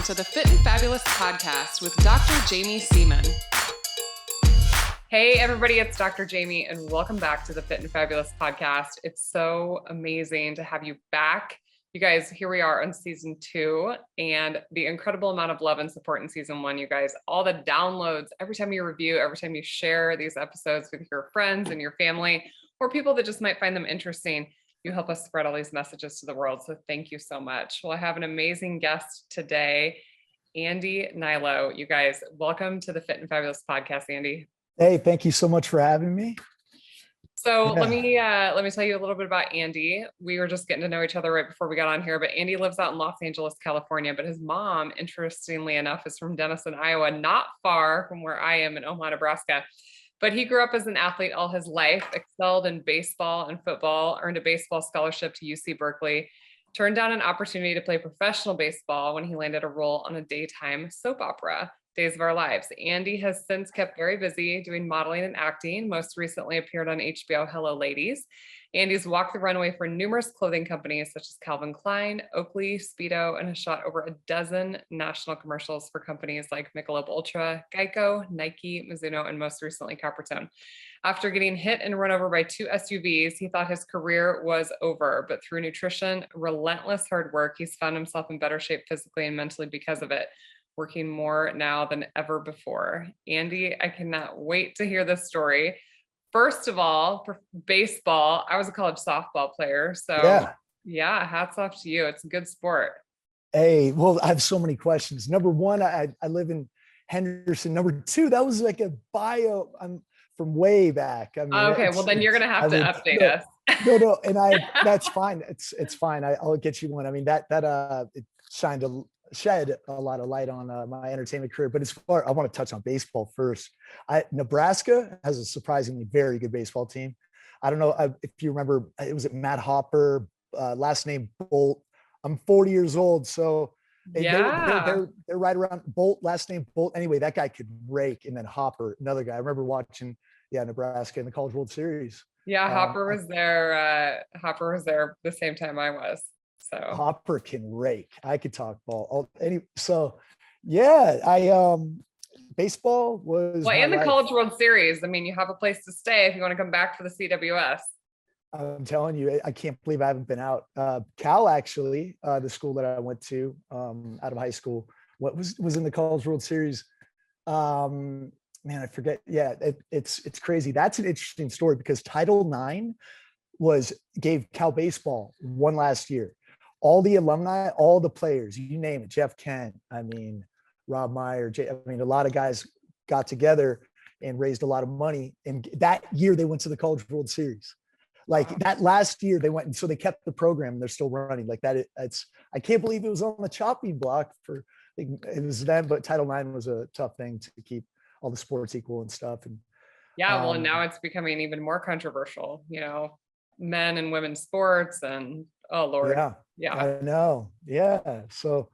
to the Fit and Fabulous podcast with Dr. Jaime Seaman. Hey everybody, it's Dr. Jaime and welcome back to the Fit and Fabulous podcast. It's so amazing to have you back. You guys, here we are on season 2 and the incredible amount of love and support in season 1, you guys, all the downloads, every time you review, every time you share these episodes with your friends and your family or people that just might find them interesting. You help us spread all these messages to the world. So thank you so much. Well, I have an amazing guest today, Andy Hnilo. You guys, welcome to the Fit and Fabulous podcast, Andy. Hey, thank you so much for having me. So let me tell you a little bit about Andy. We were just getting to know each other right before we got on here, but Andy lives out in Los Angeles, California, but his mom, interestingly enough, is from Denison, Iowa, not far from where I am in Omaha, Nebraska. But he grew up as an athlete all his life, excelled in baseball and football, earned a baseball scholarship to UC Berkeley, turned down an opportunity to play professional baseball when he landed a role on a daytime soap opera, Days of Our Lives. Andy has since kept very busy doing modeling and acting, most recently appeared on HBO Hello Ladies. Andy's walked the runway for numerous clothing companies such as Calvin Klein, Oakley, Speedo, and has shot over a dozen national commercials for companies like Michelob Ultra, Geico, Nike, Mizuno, and most recently Coppertone. After getting hit and run over by 2 SUVs, he thought his career was over, but through nutrition, relentless hard work, he's found himself in better shape physically and mentally because of it, working more now than ever before. Andy, I cannot wait to hear this story. First of all, for baseball, I was a college softball player. So yeah, hats off to you. It's a good sport. Hey, well, I have so many questions. Number one, I live in Henderson. Number two, that was like a bio. I'm from way back. I mean, okay, well then you're going to have to update us. No, and that's fine. It's fine. I'll get you one. I mean, it shed a lot of light on my entertainment career, but as far, I want to touch on baseball first. Nebraska has a surprisingly very good baseball team. I don't know if you remember, it was Matt Hopper, last name Bolt. I'm 40 years old, so they're right around Bolt, last name Bolt. Anyway, that guy could rake, and then Hopper, another guy. I remember watching, Nebraska in the College World Series. Yeah, Hopper was there. Hopper was there the same time I was. So Hopper can rake. I could talk ball. Baseball was and the College World Series. I mean, you have a place to stay if you want to come back for the CWS. I'm telling you, I can't believe I haven't been out. Cal, actually, the school that I went to out of high school, was in the College World Series. Man, I forget. Yeah, it's crazy. That's an interesting story because Title IX gave Cal baseball one last year. All the alumni, all the players, you name it, Jeff Kent, Rob Meyer, a lot of guys got together and raised a lot of money. And that year they went to the College World Series. Like that last year they went, and so they kept the program and they're still running like that. I can't believe it was on the chopping block it was then, but Title IX was a tough thing to keep all the sports equal and stuff. And and now it's becoming even more controversial, men and women's sports and oh Lord. Yeah. I know. Yeah. So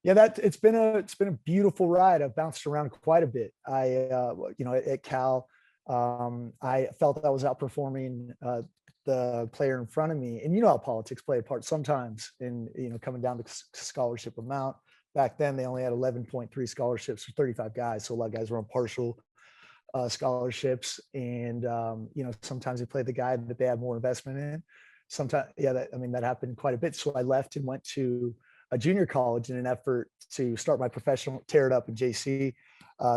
it's been a beautiful ride. I've bounced around quite a bit. At Cal, I felt I was outperforming the player in front of me. And how politics play a part sometimes in, coming down to scholarship amount. Back then they only had 11.3 scholarships for 35 guys. So a lot of guys were on partial scholarships. And, sometimes they play the guy that they have more investment in. Sometimes, that happened quite a bit. So I left and went to a junior college in an effort to start my tear it up in JC,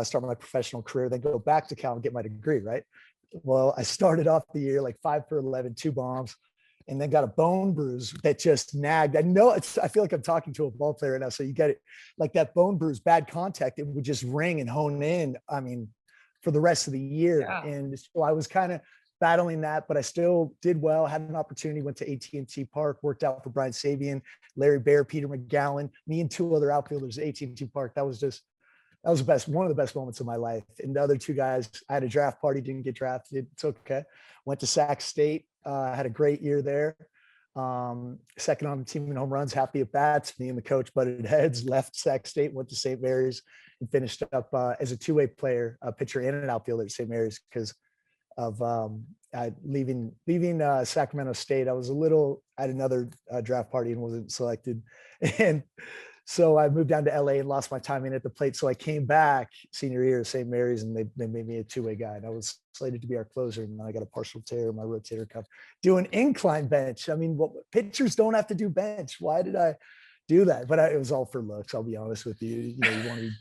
start my professional career, then go back to Cal and get my degree, right? Well, I started off the year like 5 for 11, 2 bombs, and then got a bone bruise that just nagged. I feel like I'm talking to a ball player right now. So you get it, like that bone bruise, bad contact, it would just ring and hone in, for the rest of the year. Yeah. And so I was kind of battling that, but I still did well, had an opportunity, went to AT&T Park, worked out for Brian Sabian, Larry Baer, Peter McGowan, me and 2 other outfielders at AT&T Park. That was one of the best moments of my life. And the other 2 guys, I had a draft party, didn't get drafted. It's okay. Went to Sac State, had a great year there. Second on the team in home runs, happy at bats. Me and the coach butted heads, left Sac State, went to St. Mary's and finished up as a 2-way player, a pitcher and an outfielder at St. Mary's because of leaving Sacramento State. I had another draft party and wasn't selected. And So I moved down to LA and lost my timing at the plate. So I came back senior year at St. Mary's, and they made me a two-way guy. And I was slated to be our closer. And then I got a partial tear in my rotator cuff doing incline bench. I mean, what pitchers don't have to do bench. Why did I do that? But it was all for looks. I'll be honest with you. You know, you want to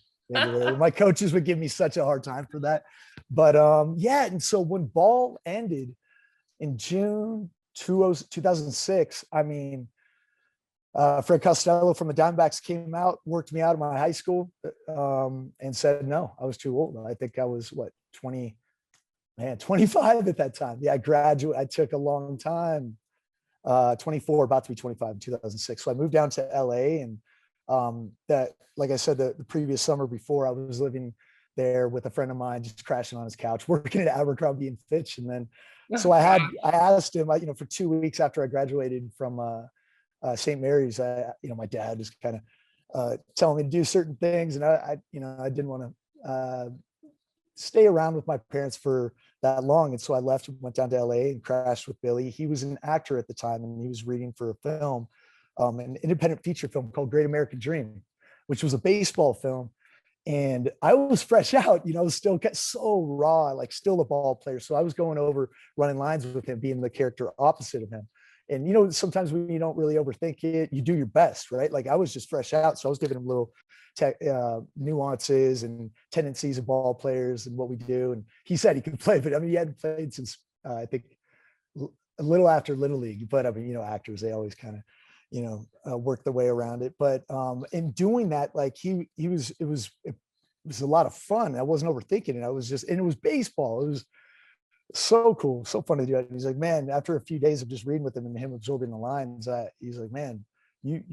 be, my coaches would give me such a hard time for that. But yeah. And so when ball ended in June 2006, I mean, Fred Costello from the Diamondbacks came out, worked me out of my high school, and said, no, I was too old. I think I was 25 at that time. Yeah, I graduated. I took a long time, 24, about to be 25 in 2006. So I moved down to LA, and that, like I said, the previous summer before, I was living there with a friend of mine, just crashing on his couch, working at Abercrombie and Fitch. And then, so I asked him, for 2 weeks after I graduated from, St. Mary's, my dad was kind of telling me to do certain things, and I didn't want to stay around with my parents for that long, and so I left and went down to LA and crashed with Billy. He was an actor at the time, and he was reading for a film, an independent feature film called Great American Dream, which was a baseball film. And I was fresh out, still so raw, like still a ball player. So I was going over running lines with him, being the character opposite of him. And, sometimes when you don't really overthink it, you do your best, right? Like I was just fresh out. So I was giving him little nuances and tendencies of ball players and what we do. And he said he could play, but I mean, he hadn't played since I think a little after Little League. But I mean, actors, they always kind of, work their way around it. But in doing that, like it was a lot of fun. I wasn't overthinking it. And it was baseball. It was so cool, so fun to do it. And he's like, man, after a few days of just reading with him and him absorbing the lines, he's like, man, you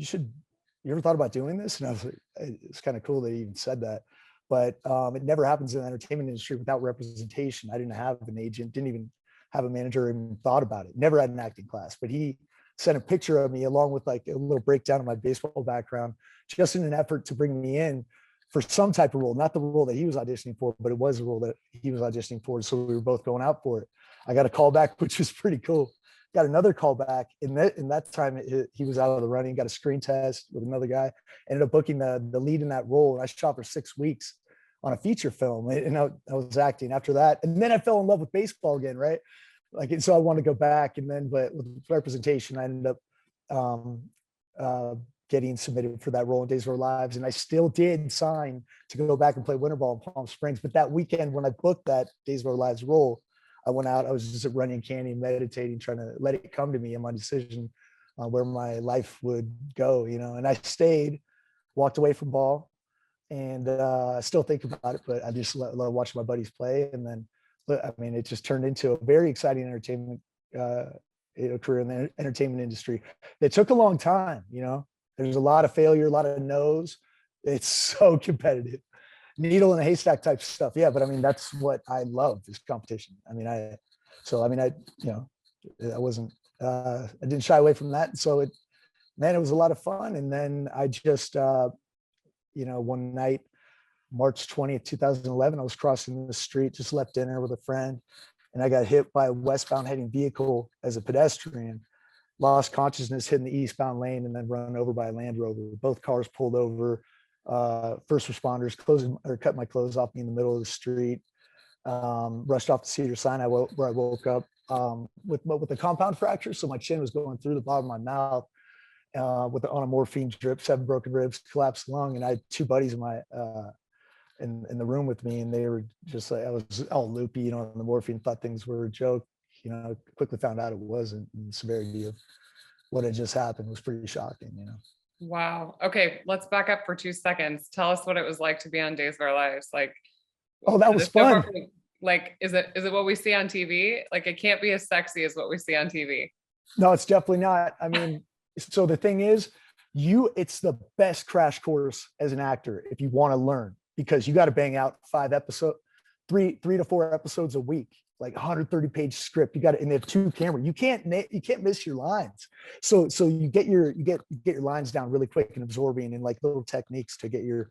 ever thought about doing this? And I was like, it's kind of cool that he even said that. But it never happens in the entertainment industry without representation. I didn't have an agent, didn't even have a manager, even thought about it. Never had an acting class, but he sent a picture of me along with like a little breakdown of my baseball background, just in an effort to bring me in for some type of role, not the role that he was auditioning for, but it was a role that he was auditioning for. So we were both going out for it. I got a call back, which was pretty cool. Got another call back. In that time, he was out of the running, got a screen test with another guy, ended up booking the lead in that role. And I shot for 6 weeks on a feature film, and I was acting after that. And then I fell in love with baseball again, right? Like, and so I wanted to go back. And then, but with representation, I ended up getting submitted for that role in Days of Our Lives. And I still did sign to go back and play winter ball in Palm Springs. But that weekend, when I booked that Days of Our Lives role, I went out, I was just at Running Canyon, meditating, trying to let it come to me and my decision where my life would go, and I stayed, walked away from ball, and still think about it, but I just love watching my buddies play. And then, I mean, it just turned into a very exciting entertainment career in the entertainment industry. It took a long time, There's a lot of failure, a lot of no's. It's so competitive. Needle in a haystack type stuff. Yeah, but I mean, that's what I love, is competition. I wasn't, I didn't shy away from that. So it was a lot of fun. And then I just, one night, March 20th, 2011, I was crossing the street, just left dinner with a friend, and I got hit by a westbound heading vehicle as a pedestrian. Lost consciousness, hitting the eastbound lane, and then run over by a Land Rover. Both cars pulled over. First responders cut my clothes off me in the middle of the street. Rushed off to Cedar Sinai, where I woke up with a compound fracture. So my chin was going through the bottom of my mouth on a morphine drip, 7 broken ribs, collapsed lung. And I had 2 buddies in my in the room with me, and they were just like, I was all loopy, on the morphine, thought things were a joke. Quickly found out it wasn't. And the severity of what had just happened was pretty shocking, Wow. Okay, let's back up for 2 seconds. Tell us what it was like to be on Days of Our Lives. Like, oh, that was fun. Like, is it what we see on TV? Like, it can't be as sexy as what we see on TV. No, it's definitely not. I mean, so the thing is, it's the best crash course as an actor if you want to learn, because you got to bang out 5 episodes, 3 to 4 episodes a week, like 130-page script. You got to, and they have 2 cameras. You can't miss your lines. So you get your lines down really quick and absorbing, and like little techniques to get your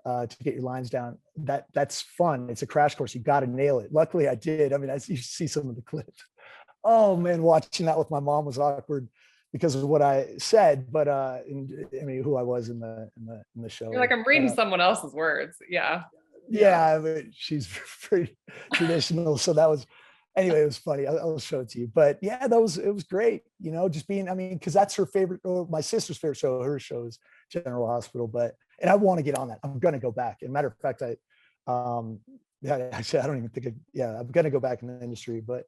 lines down. That's fun. It's a crash course. You got to nail it. Luckily I did. I mean, you see some of the clips. Oh man, watching that with my mom was awkward. because of what I said, but I mean, who I was in the show. You're like, I'm reading someone else's words. Yeah. Yeah, but she's pretty traditional. So that was, anyway, it was funny. I'll show it to you. But yeah, it was great. You know, just being, I mean, because that's her favorite, or my sister's favorite show. Her show is General Hospital. And I want to get on that. I'm going to go back. And matter of fact, yeah, actually, I don't even think, I'm going to go back in the industry, but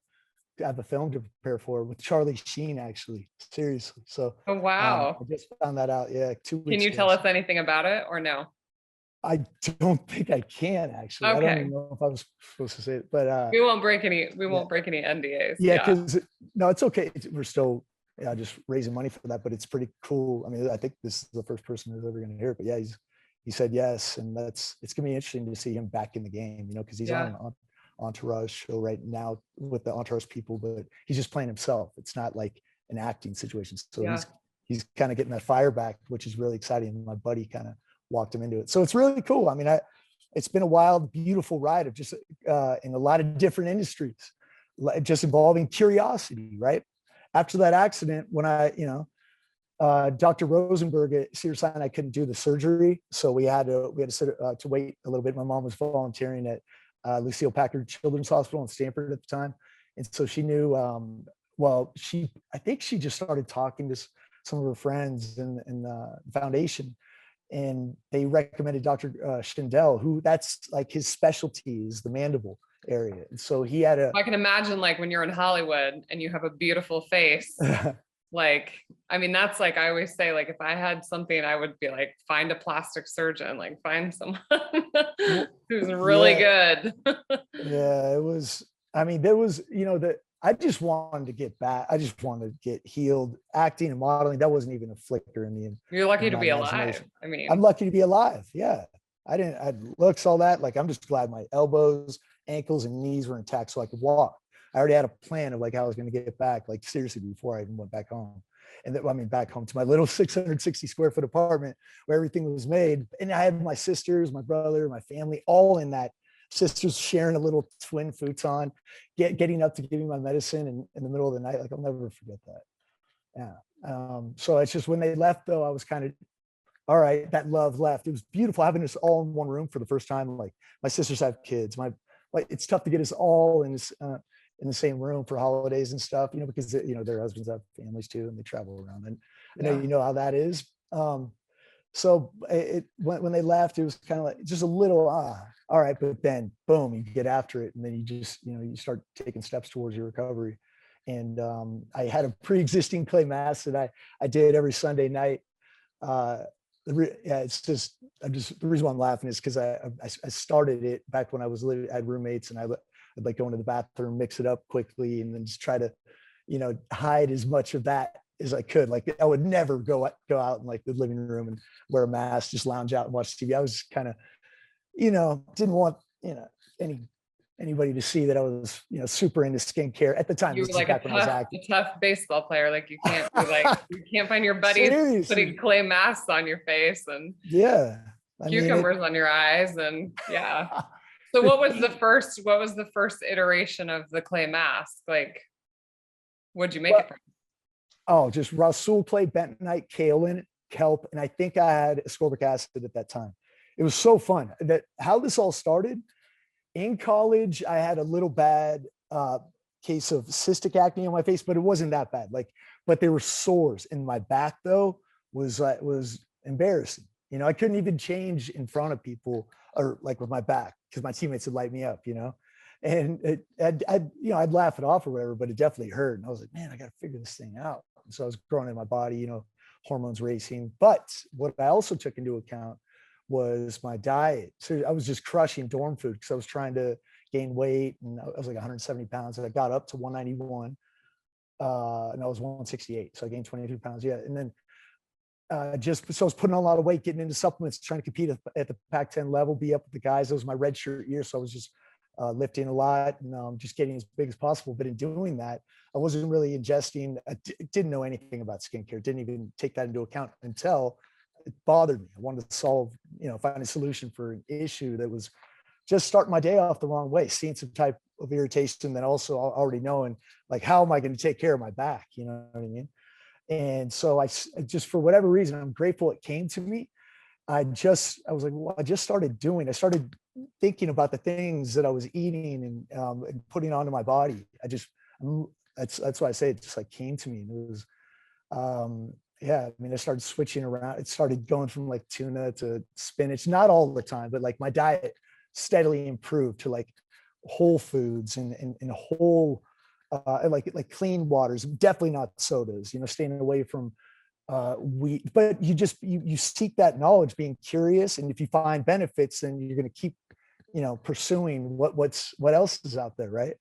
I have a film to prepare for with Charlie Sheen, actually. Seriously. So Oh, wow. I just found that out. Yeah, 2 weeks Can you ago. tell us anything about it or no? I don't think I can, actually. I don't even Okay. know if I was supposed to say it, but We won't break any NDAs. yeah, Yeah. because no, it's okay. We're still just raising money for that, but it's pretty cool. I mean, I think this is the first person who's ever going to hear it, but yeah, he said yes, and it's gonna be interesting to see him back in the game, you know, because he's on an Entourage show right now with the Entourage people, but he's just playing himself. It's not like an acting situation, so he's kind of getting that fire back, which is really exciting. My buddy kind of walked him into it, so it's really cool. I mean, it's been a wild, beautiful ride of just in a lot of different industries, just involving curiosity, right? After that accident, when Dr. Rosenberg at Cedars-Sinai couldn't do the surgery, so we had to wait a little bit. My mom was volunteering at Lucille Packard Children's Hospital in Stanford at the time, and so she knew. I think she just started talking to some of her friends in the foundation, and they recommended Dr. Schindel, who that's like his specialty is the mandible area. And so he had I can imagine, like, when you're in Hollywood and you have a beautiful face, like, I mean, that's like, I always say, like, if I had something, I would be like, find a plastic surgeon, like find someone who's really good. Yeah, it was, I mean, there was, I just wanted to get back. I just wanted to get healed. Acting and modeling, that wasn't even a flicker in the. You're lucky to be alive. I mean, I'm lucky to be alive. Yeah. I looks all that. Like, I'm just glad my elbows, ankles, and knees were intact so I could walk. I already had a plan of like how I was going to get back, like seriously, before I even went back home. And then, I mean, back home to my little 660 square foot apartment where everything was made. And I had my sisters, my brother, my family, all in that. Sisters sharing a little twin futon, getting up to give me my medicine in the middle of the night. Like, I'll never forget that. Yeah. So it's just when they left, though, I was kind of, all right, that love left. It was beautiful having us all in one room for the first time. Like, my sisters have kids. It's tough to get us all in the same room for holidays and stuff, because their husbands have families too, and they travel around. And I know you know how that is. So when they left, it was kind of like just a little all right, but then boom, you get after it, and then you just you start taking steps towards your recovery. And I had a pre-existing clay mass that I did every Sunday night. It's just the reason why I'm laughing is because I started it back when I had roommates, and I'd like go into the bathroom, mix it up quickly, and then just try to hide as much of that as I could. Like, I would never go out in like the living room and wear a mask, just lounge out and watch TV. I was just kind of didn't want anybody to see that I was super into skincare at the time. You were like a tough baseball player. Like, you can't be like, you can't find your buddies putting clay masks on your face and cucumbers on your eyes, and So what was the first iteration of the clay mask? Like, what'd you make it from? Oh, just Rasul clay, bentonite, kaolin, kelp, and I think I had ascorbic acid at that time. It was so fun. How this all started in college, I had a little bad case of cystic acne on my face, but it wasn't that bad. But there were sores in my back, though, was embarrassing. I couldn't even change in front of people or like with my back, because my teammates would light me up, and I'd laugh it off or whatever, but it definitely hurt. And I was like, man, I got to figure this thing out. And so I was growing in my body, hormones racing. But what I also took into account was my diet. So I was just crushing dorm food because I was trying to gain weight, and I was like 170 pounds, and I got up to 191, and I was 168. So I gained 22 pounds. Yeah. And then so I was putting on a lot of weight, getting into supplements, trying to compete at the Pac-10 level, be up with the guys. It was my red shirt year. So I was just lifting a lot and just getting as big as possible. But in doing that, I wasn't really ingesting, didn't know anything about skincare, didn't even take that into account until it bothered me. I wanted to find a solution for an issue that was just starting my day off the wrong way, seeing some type of irritation, then also already knowing, like, how am I going to take care of my back? You know what I mean? And so I just, for whatever reason, I'm grateful it came to me. I was like, well, I started thinking about the things that I was eating and putting onto my body. That's why I say it just like came to me. And it was, yeah, I mean, I started switching around. It started going from like tuna to spinach, not all the time, but like my diet steadily improved to like whole foods and whole, like clean waters, definitely not sodas, staying away from wheat, but you seek that knowledge, being curious. And if you find benefits, then you're going to keep, pursuing what else is out there. Right.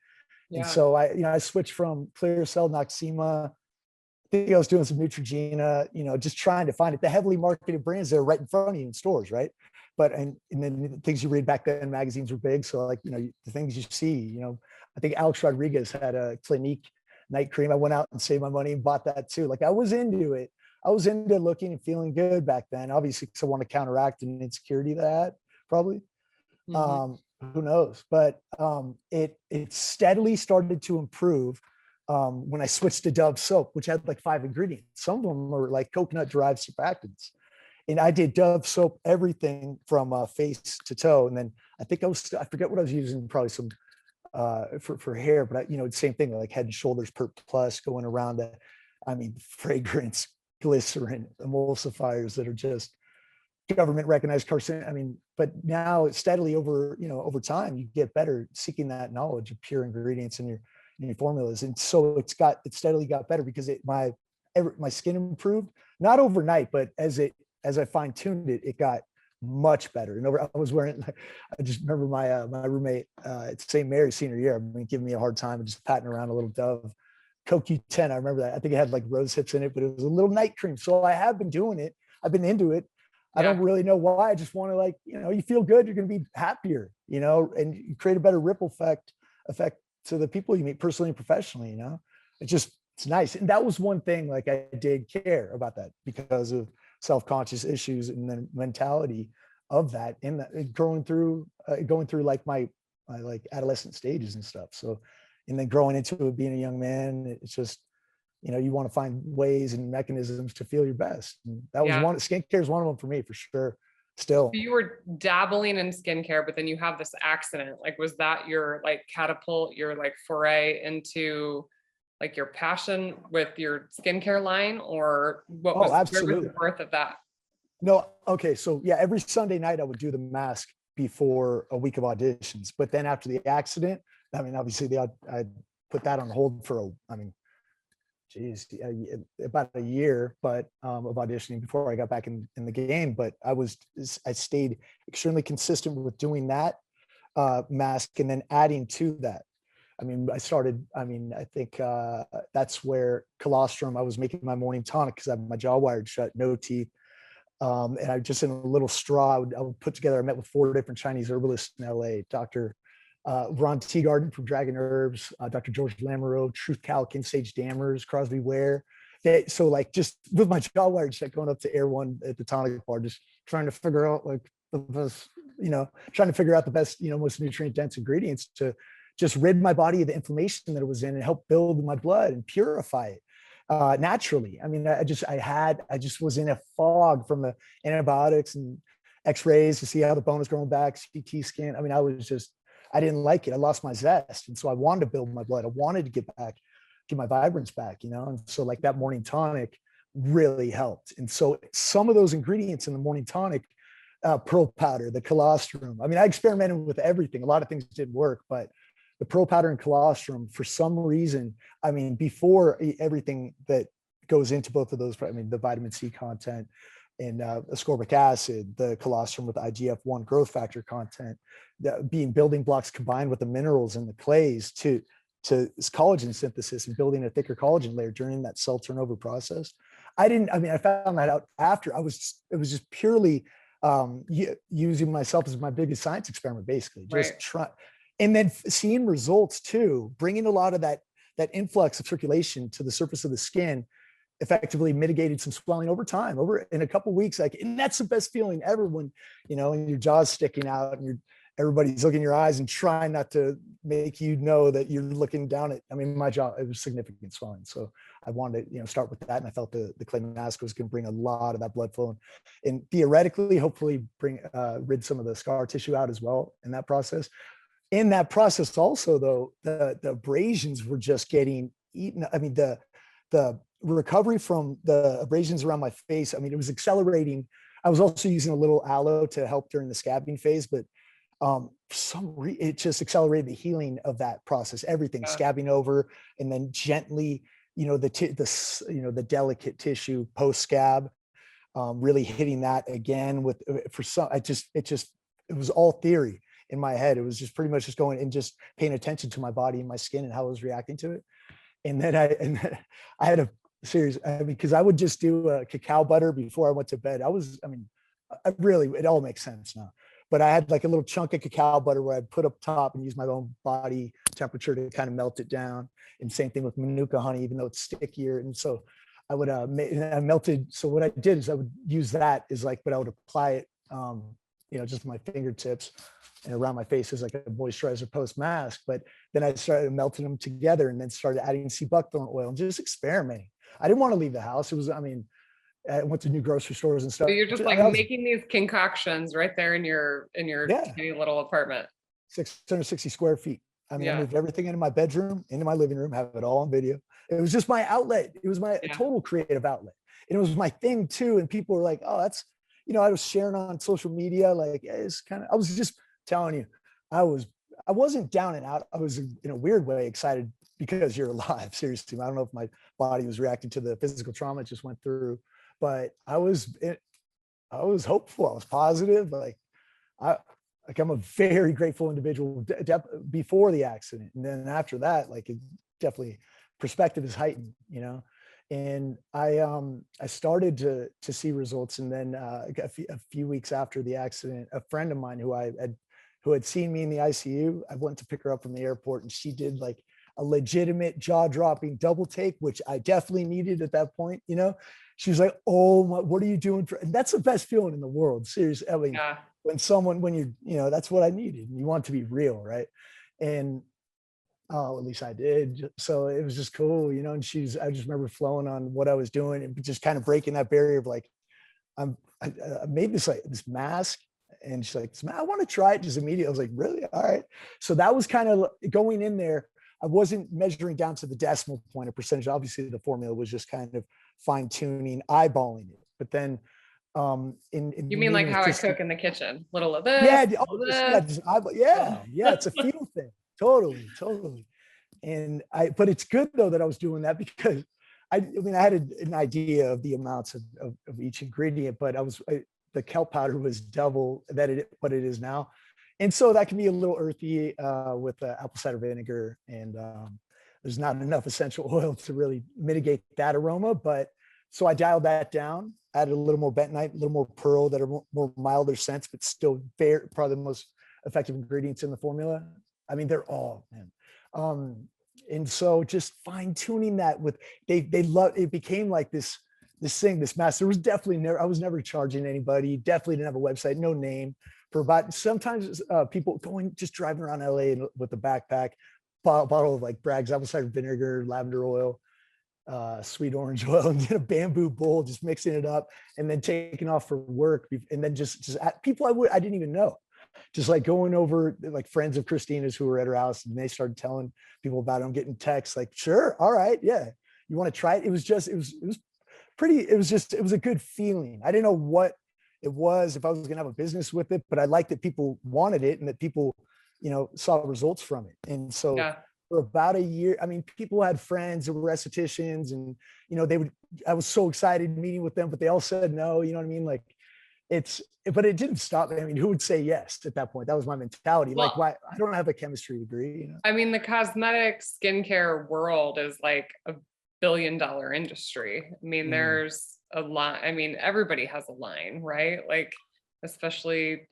And Yeah. so I switched from Clear Cell, Noxema. I think I was doing some Neutrogena, just trying to find it. The heavily marketed brands that are right in front of you in stores, right? But and then the things you read back then, magazines were big. So like, the things you see, I think Alex Rodriguez had a Clinique night cream. I went out and saved my money and bought that too. Like I was into it. I was into looking and feeling good back then, obviously, because I want to counteract an insecurity that I had, probably. Mhm. Who knows? But it steadily started to improve when I switched to Dove soap, which had like 5 ingredients. Some of them were like coconut derived surfactants. And I did Dove soap, everything from face to toe. And then I forget what I was using, probably some for hair, but same thing, like Head and Shoulders Pert Plus going around that. I mean, fragrance, glycerin, emulsifiers that are just government recognized carcinogen. I mean, but now steadily over time, you get better seeking that knowledge of pure ingredients in your formulas. And so it steadily got better because my skin improved, not overnight, but as I fine tuned it, it got much better. And I was wearing, I just remember my roommate at St. Mary's senior year, I mean, giving me a hard time and just patting around a little Dove CoQ10. I remember that. I think it had like rose hips in it, but it was a little night cream. So I have been doing it. I've been into it. I Yeah. don't really know why. I just want to, like, you feel good, you're going to be happier, and you create a better ripple effect to the people you meet personally and professionally. It's nice. And that was one thing, like, I did care about that because of self-conscious issues and then mentality of that in that going through like my like adolescent stages and stuff. So, and then growing into it, being a young man, it's just, you want to find ways and mechanisms to feel your best. And that was Yeah. skincare is one of them for me, for sure. Still. You were dabbling in skincare, but then you have this accident. Like, was that your like catapult, your like foray into like your passion with your skincare line, or where was Absolutely. the birth of that? No. Okay. So yeah, every Sunday night I would do the mask before a week of auditions. But then after the accident, I mean, obviously I put that on hold for geez, about a year, but of auditioning before I got back in the game. But I stayed extremely consistent with doing that mask and then adding to that. I mean, I think that's where colostrum, I was making my morning tonic because I have my jaw wired shut, no teeth. And I just, in a little straw, I would put together, I met with 4 different Chinese herbalists in LA, Dr. Ron Teagarden from Dragon Herbs, Dr. George Lamoureux, Truth Calkin, Sage Dammers, Crosby Ware. So like just with my jaw wired shut, going up to Air One at the tonic bar, just trying to figure out like the best, trying to figure out the best, most nutrient dense ingredients to just rid my body of the inflammation that it was in and help build my blood and purify it naturally. I mean, I just was in a fog from the antibiotics and x-rays to see how the bone was growing back, CT scan. I mean, I didn't like it. I lost my zest. And so I wanted to build my blood. I wanted to get my vibrance back, And so like that morning tonic really helped. And so some of those ingredients in the morning tonic, pearl powder, the colostrum. I mean, I experimented with everything. A lot of things didn't work, but the pearl powder and colostrum, for some reason, I mean, before everything that goes into both of those, I mean, the vitamin C content and ascorbic acid, the colostrum with IGF-1 growth factor content, being building blocks combined with the minerals and the clays to collagen synthesis and building a thicker collagen layer during that cell turnover process. I found that out after it was just purely using myself as my biggest science experiment, basically, just try, and then seeing results too, bringing a lot of that influx of circulation to the surface of the skin, effectively mitigated some swelling over time, over in a couple of weeks. Like, and that's the best feeling ever when, and your jaw's sticking out and everybody's looking in your eyes and trying not to make you know that you're looking down at, I mean, my jaw, it was significant swelling. So I wanted to, start with that. And I felt the clay mask was going to bring a lot of that blood flow and theoretically, hopefully rid some of the scar tissue out as well in that process. In that process also though, the abrasions were just getting eaten. I mean, the recovery from the abrasions around my face, I mean, it was accelerating. I was also using a little aloe to help during the scabbing phase, but it just accelerated the healing of that process, everything scabbing over, and then gently, the delicate tissue post scab, really hitting that again with, it was all theory in my head. It was just pretty much just going and just paying attention to my body and my skin and how I was reacting to it. And then I had a series, I mean, because I would just do a cacao butter before I went to bed. It all makes sense now. But I had like a little chunk of cacao butter where I'd put up top and use my own body temperature to kind of melt it down. And same thing with Manuka honey, even though it's stickier. And so I would I melted. So what I did is I would use that but I would apply it, just my fingertips and around my face as like a moisturizer post mask. But then I started melting them together and then started adding sea buckthorn oil and just experimenting. I didn't want to leave the house. I went to new grocery stores and stuff. So you're just like making these concoctions right there in your tiny little apartment. 660 square feet. I mean, I moved everything into my bedroom, into my living room, have it all on video. It was just my outlet. It was my total creative outlet. And it was my thing too. And people were like, oh, that's, I was sharing on social media. Like, it's I was just telling you, I wasn't down and out. I was in a weird way excited because you're alive. Seriously. I don't know if my body was reacting to the physical trauma it just went through, but I was hopeful. I was positive. I'm a very grateful individual before the accident. And then after that, it definitely perspective is heightened, and I started to see results. And then a few weeks after the accident, a friend of mine who had seen me in the ICU, I went to pick her up from the airport, and she did like a legitimate jaw-dropping double take, which I definitely needed at that point. She was like, "Oh my, what are you doing?" And that's the best feeling in the world. Seriously, I mean, when you're, that's what I needed. You want it to be real, right? And at least I did. So it was just cool, and I just remember flowing on what I was doing and just kind of breaking that barrier of like, I made this mask. And she's like, I want to try it just immediately. I was like, really? All right. So that was kind of going in there. I wasn't measuring down to the decimal point of percentage. Obviously the formula was just kind of fine tuning, eyeballing it. But then you mean like how I cook in the kitchen, little of this, it's a feel thing. Totally. And but it's good though that I was doing that, because I had an idea of the amounts of each ingredient, but the kelp powder was double what it is now. And so that can be a little earthy with apple cider vinegar, and there's not enough essential oil to really mitigate that aroma. But so I dialed that down, added a little more bentonite, a little more pearl that are more milder scents, but still probably the most effective ingredients in the formula. I mean, they're all, man. And so just fine tuning that with, they love, it became like this master. There was definitely I was never charging anybody, definitely didn't have a website, no name. Sometimes people just driving around LA with a backpack, bottle of like Bragg's apple cider vinegar, lavender oil, sweet orange oil, and then a bamboo bowl, just mixing it up and then taking off for work. And then just people I didn't even know, just like going over, like friends of Christina's who were at her house, and they started telling people about it. I'm getting texts like, sure, all right, yeah, you want to try it? It was a good feeling. I didn't know what it was, if I was going to have a business with it, but I liked that people wanted it and that people, saw results from it. And so for about a year, I mean, people had friends who were estheticians, and, I was so excited meeting with them, but they all said no, you know what I mean? Like but it didn't stop me. I mean, who would say yes at that point? That was my mentality. Well, like, why? I don't have a chemistry degree. I mean, the cosmetic skincare world is like a billion-dollar industry. I mean, there's a lot. I mean, everybody has a line, right? Like, especially,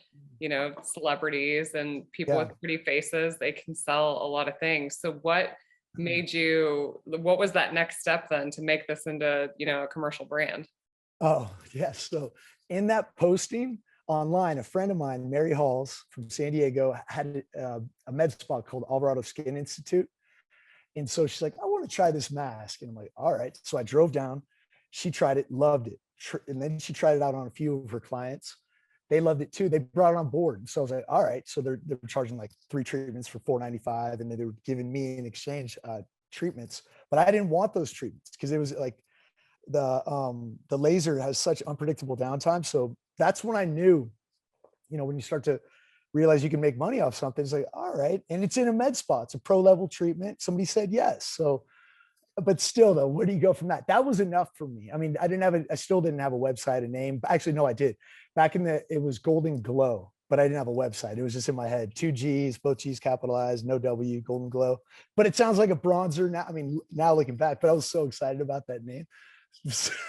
celebrities and people with pretty faces, they can sell a lot of things. So what was that next step then to make this into, a commercial brand? Oh, yes. So in that posting, online, a friend of mine, Mary Halls from San Diego, had a med spa called Alvarado Skin Institute. And so she's like, I want to try this mask. And I'm like, all right. So I drove down. She tried it, loved it. And then she tried it out on a few of her clients. They loved it too. They brought it on board. So I was like, all right. So they were charging like 3 treatments for $4.95. And they were giving me in exchange treatments. But I didn't want those treatments because it was like the laser has such unpredictable downtime. So that's when I knew, when you start to realize you can make money off something, it's like, all right. And it's in a med spa. It's a pro level treatment. Somebody said yes. So, but still though, where do you go from that? That was enough for me. I mean, I still didn't have a website, a name. Actually, no, I did. Back it was Golden Glow, but I didn't have a website. It was just in my head. 2 G's, both G's capitalized, no W, Golden Glow. But it sounds like a bronzer now. I mean, now looking back, but I was so excited about that name.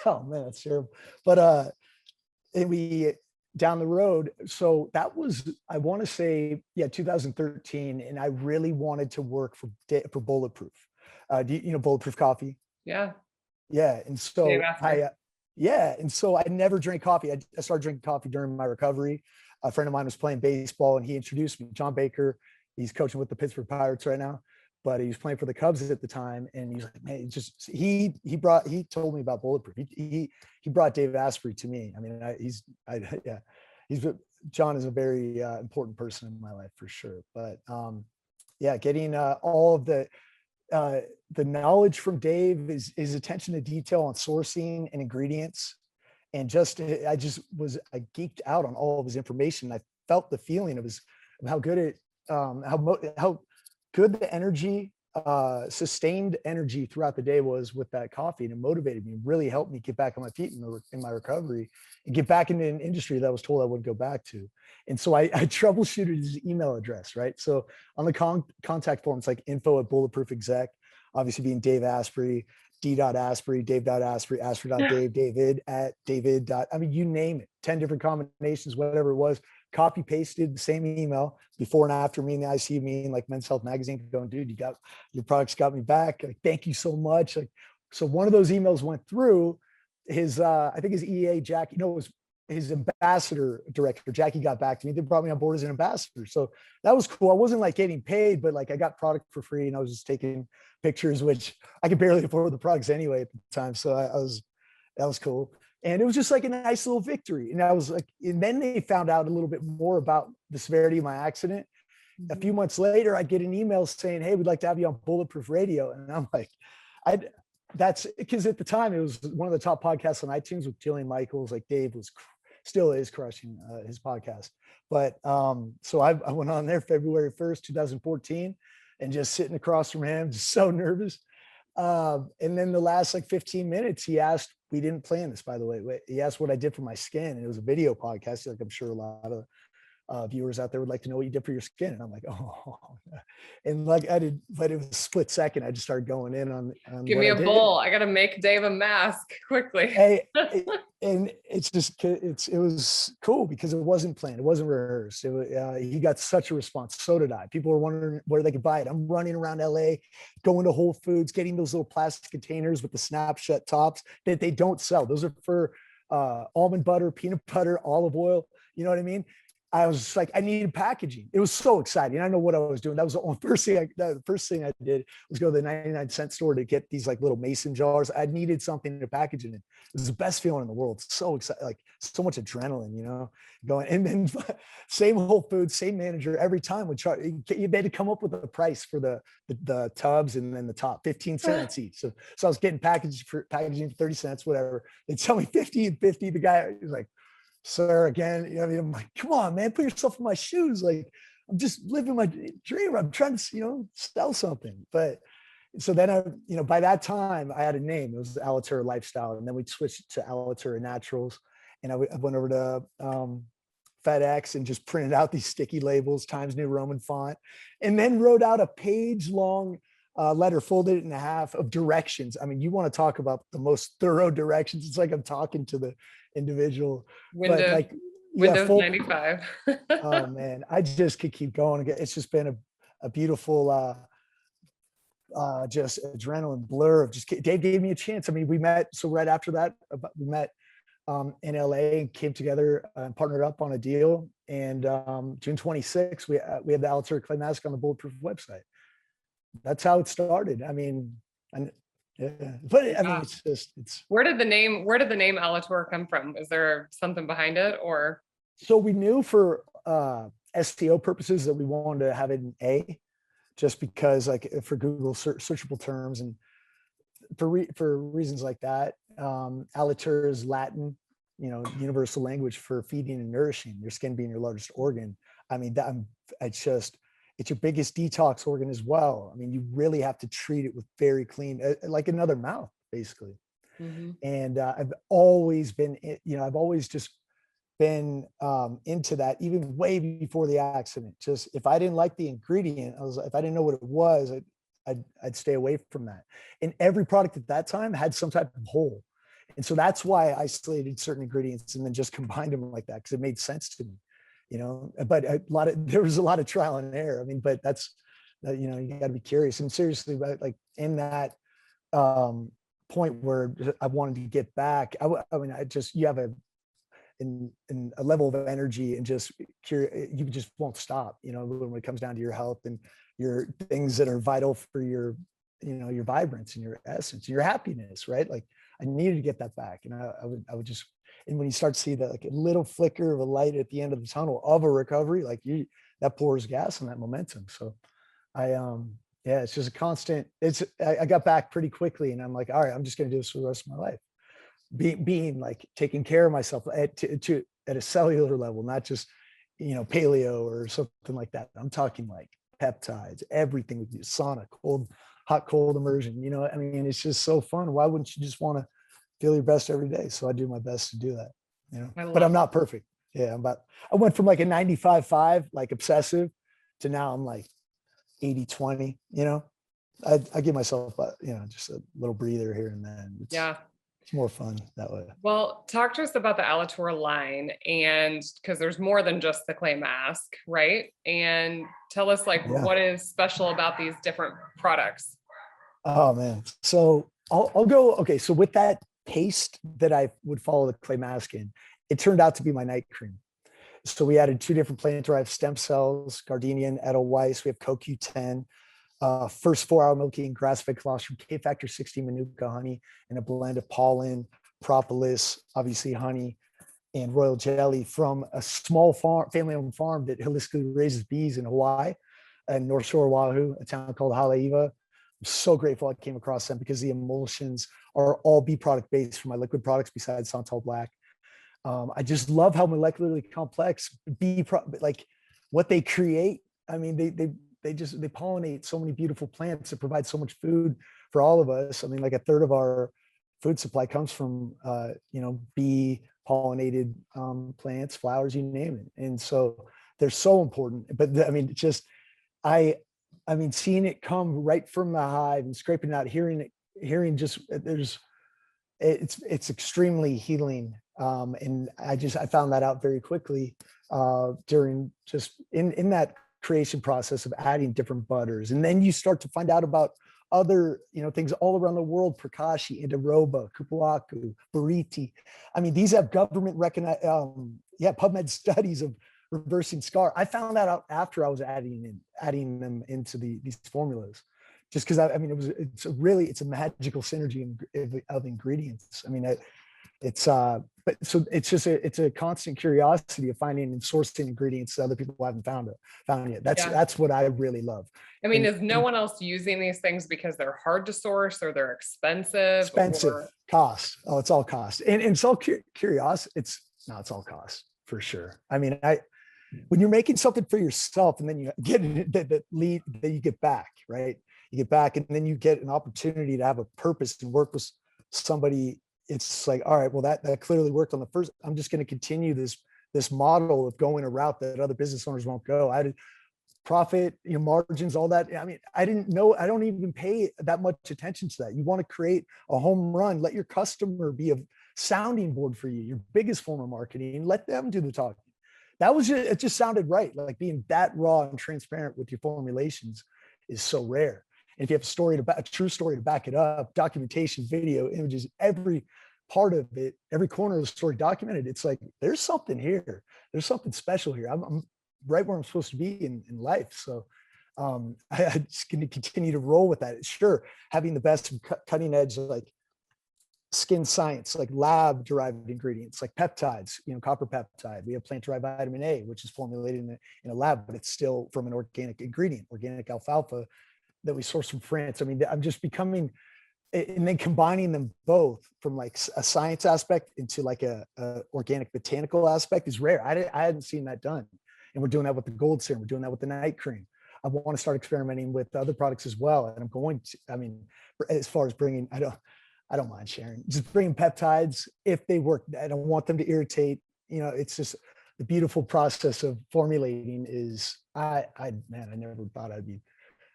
Oh man, that's terrible. But we down the road. So that was, I want to say, 2013. And I really wanted to work for Bulletproof. Do you know Bulletproof Coffee? Yeah. Yeah. And so I never drank coffee. I started drinking coffee during my recovery. A friend of mine was playing baseball and he introduced me, John Baker. He's coaching with the Pittsburgh Pirates right now, but he was playing for the Cubs at the time. And he's like, man, he told me about Bulletproof. He brought Dave Asprey to me. I mean, John is a very important person in my life for sure. But getting all of the knowledge from Dave, his attention to detail on sourcing and ingredients. And I geeked out on all of his information. I felt the feeling of how good how good the energy, sustained energy throughout the day was with that coffee. And it motivated me, really helped me get back on my feet in my recovery and get back into an industry that I was told I wouldn't go back to. And so I troubleshooted his email address, right? So on the contact form, it's like info@bulletproofexec, obviously being Dave Asprey, d.asprey, dave.asprey, asprey.dave, david@david. I mean, you name it, 10 different combinations, whatever it was, copy pasted the same email before and after me in the ICU meeting, like Men's Health Magazine, going, dude, your products got me back. Like, thank you so much. Like, so one of those emails went through. I think his EA, Jackie, it was his ambassador director, Jackie, got back to me. They brought me on board as an ambassador. So that was cool. I wasn't like getting paid, but like I got product for free and I was just taking pictures, which I could barely afford the products anyway at the time. So that was cool. And it was just like a nice little victory. And I was like, and then they found out a little bit more about the severity of my accident. Mm-hmm. A few months later, I get an email saying, hey, we'd like to have you on Bulletproof Radio. And I'm like, that's because at the time it was one of the top podcasts on iTunes with Jillian Michaels. Like Dave still is crushing his podcast. But so I went on there February 1st, 2014, and just sitting across from him, just so nervous. And then the last like 15 minutes, he asked, we didn't plan this, by the way. He asked what I did for my skin, and it was a video podcast. Like I'm sure a lot of viewers out there would like to know what you did for your skin. And I'm like, oh, and like I did, but it was a split second. I just started going in on give me a bowl. I got to make Dave a mask quickly. And it was cool because it wasn't planned. It wasn't rehearsed. He got such a response. So did I. People were wondering where they could buy it. I'm running around LA, going to Whole Foods, getting those little plastic containers with the snap shut tops that they don't sell. Those are for almond butter, peanut butter, olive oil. You know what I mean? I was just like, I needed packaging. It was so exciting. I know what I was doing. That was the first thing I did was go to the 99-cent store to get these like little mason jars. I needed something to package it in. It was the best feeling in the world. So excited, like so much adrenaline, going. And then same Whole Foods, same manager every time would charge. You had to come up with a price for the tubs and then the top 15 cents each. So I was getting packaging for 30 cents, whatever. They tell me 50 and 50. The guy was like, sir, again, I'm like, come on, man, put yourself in my shoes. Like, I'm just living my dream. I'm trying to, sell something. But so then by that time I had a name. It was Alitura Lifestyle. And then we switched to Alitura Naturals. And I went over to FedEx and just printed out these sticky labels, Times New Roman font, and then wrote out a page-long letter, folded it in half, of directions. I mean, you want to talk about the most thorough directions. It's like I'm talking to the individual. Windows 95. Oh man, I just could keep going. It's just been a beautiful just adrenaline blur of just Dave gave me a chance. I mean, we met. So right after that, we met in LA and came together and partnered up on a deal. And June 26th, we had the Alitura clay mask on the Bulletproof website. That's how it started. I mean, and yeah, but I mean, it's just, it's. Where did the name Alatura come from? Is there something behind it, or? So we knew for SEO purposes that we wanted to have it in A, just because like for Google searchable terms and for reasons like that. Alitura is Latin, universal language for feeding and nourishing, your skin being your largest organ. I mean, it's your biggest detox organ as well. I mean, you really have to treat it with very clean, like another mouth, basically. Mm-hmm. And I've always been, I've always just been into that, even way before the accident. Just if I didn't like the ingredient, if I didn't know what it was, I'd stay away from that. And every product at that time had some type of hole. And so that's why I isolated certain ingredients and then just combined them like that, because it made sense to me. But there was a lot of trial and error. I mean, but that's, you got to be curious. And seriously, like in that point where I wanted to get back, you have a level of energy and just you just won't stop, when it comes down to your health and your things that are vital for your vibrance and your essence and your happiness, right? Like I needed to get that back. And I would just, and when you start to see that, like a little flicker of a light at the end of the tunnel of a recovery, like that pours gas on that momentum. So it's just a constant, I got back pretty quickly and I'm like, all right, I'm just going to do this for the rest of my life. Being like taking care of myself at a cellular level, not just, paleo or something like that. I'm talking like peptides, everything with you, sauna, hot, cold immersion, I mean, it's just so fun. Why wouldn't you just want to feel your best every day? So I do my best to do that, but I'm not perfect. Yeah. I went from like a 95/5, like obsessive, to now I'm like 80/20, I give myself, just a little breather here and then. It's more fun that way. Well, talk to us about the Alitura line, and because there's more than just the clay mask, right? And tell us what is special about these different products. Oh man. So I'll go, okay. So with that paste that I would follow the clay mask in, it turned out to be my night cream. So we added 2 different plant-derived stem cells, gardenia and edelweiss. We have CoQ10, first 4-hour milky and grass-fed colostrum, K-factor 60 manuka honey, and a blend of pollen, propolis, obviously honey, and royal jelly from a small farm, family-owned farm that holistically raises bees in Hawaii and North Shore, Oahu, a town called Haleiwa. I'm so grateful I came across them because the emulsions are all bee product based for my liquid products besides Santal Black. I just love how molecularly complex like what they create. I mean, they pollinate so many beautiful plants that provide so much food for all of us. I mean, like a third of our food supply comes from, bee pollinated plants, flowers, you name it. And so they're so important, but I mean, I mean, seeing it come right from the hive and scraping it out, hearing just it's extremely healing. And I found that out very quickly during just in that creation process of adding different butters. And then you start to find out about other, things all around the world, Prakashi, Indiroba, Kupuaku, Bariti. I mean, these have government recognized, PubMed studies of reversing scar. I found that out after I was adding them into these formulas, just because it's a magical synergy of ingredients. I mean, it's a constant curiosity of finding and sourcing ingredients that other people haven't found yet. That's what I really love. I mean, is no one else using these things because they're hard to source or they're expensive? Cost. Oh, it's all cost. And it's all curiosity. It's all cost for sure. I mean, when you're making something for yourself and then you get that lead that you get back, right? You get back and then you get an opportunity to have a purpose and work with somebody. It's like, all right, well, that clearly worked on the first. I'm just going to continue this model of going a route that other business owners won't go. I did profit, margins, all that. I mean, I didn't know, I don't even pay that much attention to that. You want to create a home run, let your customer be a sounding board for you, your biggest form of marketing, let them do the talking. It just sounded right. Like being that raw and transparent with your formulations is so rare. And if you have a true story to back it up, documentation, video, images, every part of it, every corner of the story documented. It's like, there's something here. There's something special here. I'm right where I'm supposed to be in life. So I'm just going to continue to roll with that. Sure, having the best cutting edge, like skin science, like lab derived ingredients, like peptides, copper peptide. We have plant derived vitamin A, which is formulated in a lab, but it's still from an organic ingredient, organic alfalfa that we source from France. I mean, I'm just becoming, and then combining them both from like a science aspect into like a organic botanical aspect is rare. I hadn't seen that done. And we're doing that with the gold serum. We're doing that with the night cream. I want to start experimenting with other products as well. And I'm going to, I mean, as far as bringing, I don't mind sharing, just bringing peptides if they work. I don't want them to irritate. It's just the beautiful process of formulating is, man, I never thought I'd be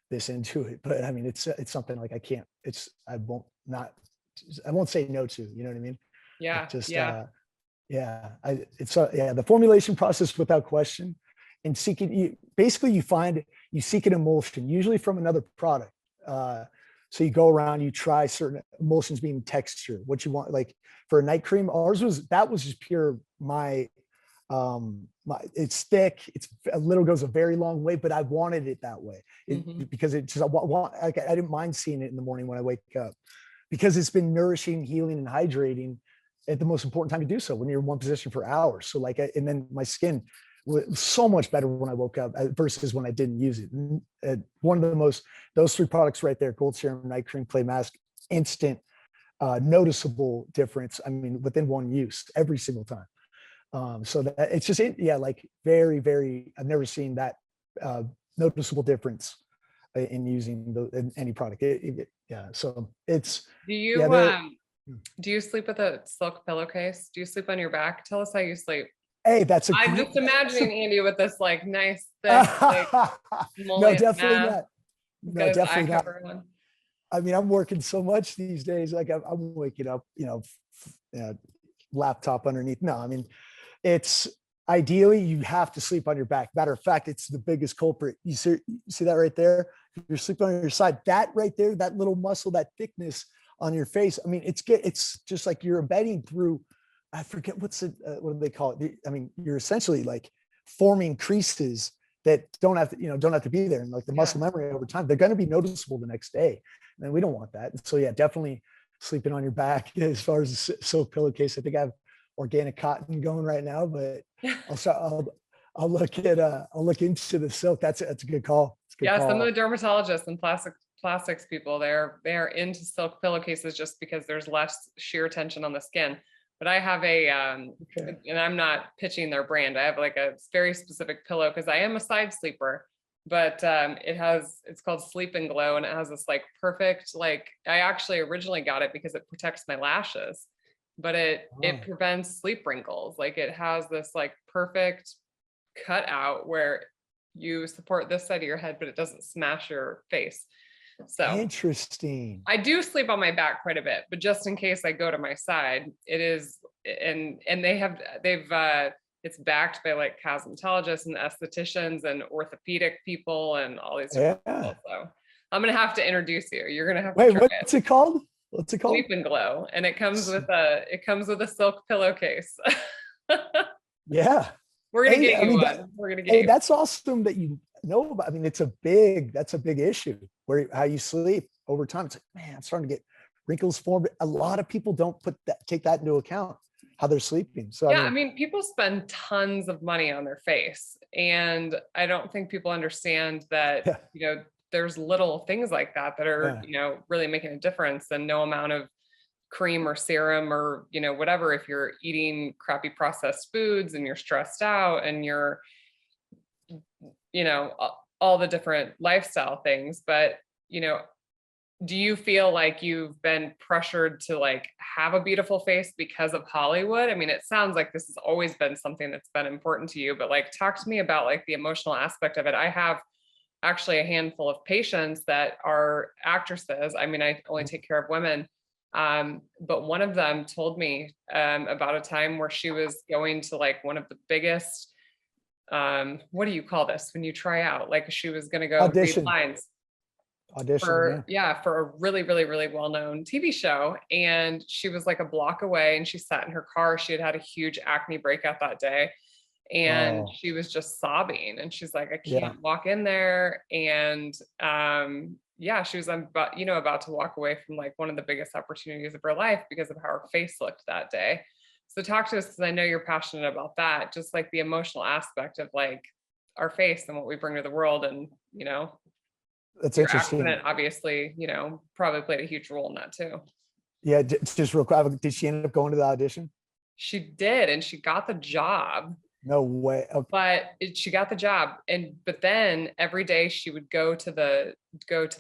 this into it, but I mean, it's something like I won't say no to, you know what I mean? Yeah. Just, yeah. The formulation process without question, and seeking, you seek an emulsion, usually from another product. So you go around, you try certain emulsions, being texture, what you want. Like for a night cream, ours was just pure it's thick, it's a little goes a very long way, but I wanted it that way because it just I didn't mind seeing it in the morning when I wake up, because it's been nourishing, healing, and hydrating at the most important time to do so, when you're in one position for hours. So like, and then my skin was so much better when I woke up versus when I didn't use it. One of those three products right there, gold serum, night cream, clay mask, instant noticeable difference. I mean, within one use every single time. So that it's just, like very, very, I've never seen that noticeable difference in using any product. So it's, do you sleep with a silk pillowcase? Do you sleep on your back? Tell us how you sleep. Hey, I'm just imagining Andy with this like nice thick, like no, definitely not. No, definitely not. On. I mean, I'm working so much these days. Like I'm waking up, laptop underneath. No, I mean, it's ideally you have to sleep on your back. Matter of fact, it's the biggest culprit. You see that right there? You're sleeping on your side. That right there, that little muscle, that thickness on your face. I mean, it's just like you're embedding through, I forget what do they call it? I mean, you're essentially like forming creases that don't have to be there. And like the muscle memory over time, they're going to be noticeable the next day. And we don't want that. So yeah, definitely sleeping on your back. As far as a silk pillowcase, I think I have organic cotton going right now, but I'll look into the silk. That's a good call. Some of the dermatologists and plastics people, they're into silk pillowcases just because there's less shear tension on the skin. But I have and I'm not pitching their brand. I have like a very specific pillow because I am a side sleeper, but it's called Sleep and Glow, and it has this like perfect, like I actually originally got it because it protects my lashes, but it prevents sleep wrinkles. Like it has this like perfect cutout where you support this side of your head, but it doesn't smash your face. So interesting. I do sleep on my back quite a bit, but just in case I go to my side, it is, and it's backed by like cosmetologists and estheticians and orthopedic people and all these different people. So I'm gonna have to introduce you. You're gonna have to try what's it called? What's it called? Sleep and Glow, and it comes with a silk pillowcase. Yeah. We're gonna get you one. We're gonna get you. That's awesome that you know about. I mean, that's a big issue how you sleep over time. It's like, man, I'm starting to get wrinkles formed. A lot of people don't take that into account, how they're sleeping. So I mean, people spend tons of money on their face, and I don't think people understand that, there's little things like that are, really making a difference, and no amount of cream or serum or, whatever, if you're eating crappy processed foods and you're stressed out and you're, all the different lifestyle things. But, do you feel like you've been pressured to like have a beautiful face because of Hollywood? I mean, it sounds like this has always been something that's been important to you, but like, talk to me about like the emotional aspect of it. I have actually a handful of patients that are actresses. I mean, I only take care of women. But one of them told me about a time where she was going to like one of the biggest, what do you call this when you try out? Like she was going to go audition. read lines. Audition, yeah. for a really, really, really well-known TV show. And she was like a block away and she sat in her car. She had had a huge acne breakout that day. And Oh, she was just sobbing. And she's like, I yeah. can't walk in there. And yeah, she was about, about to walk away from like one of the biggest opportunities of her life because of how her face looked that day. So talk to us, because I know you're passionate about that, just like the emotional aspect of like our face and what we bring to the world. And, That's your interesting. accident obviously, probably played a huge role in that too. Yeah, just real quick, did she end up going to the audition? She did, and she got the job. No way. Okay. But she got the job, but then every day she would go to the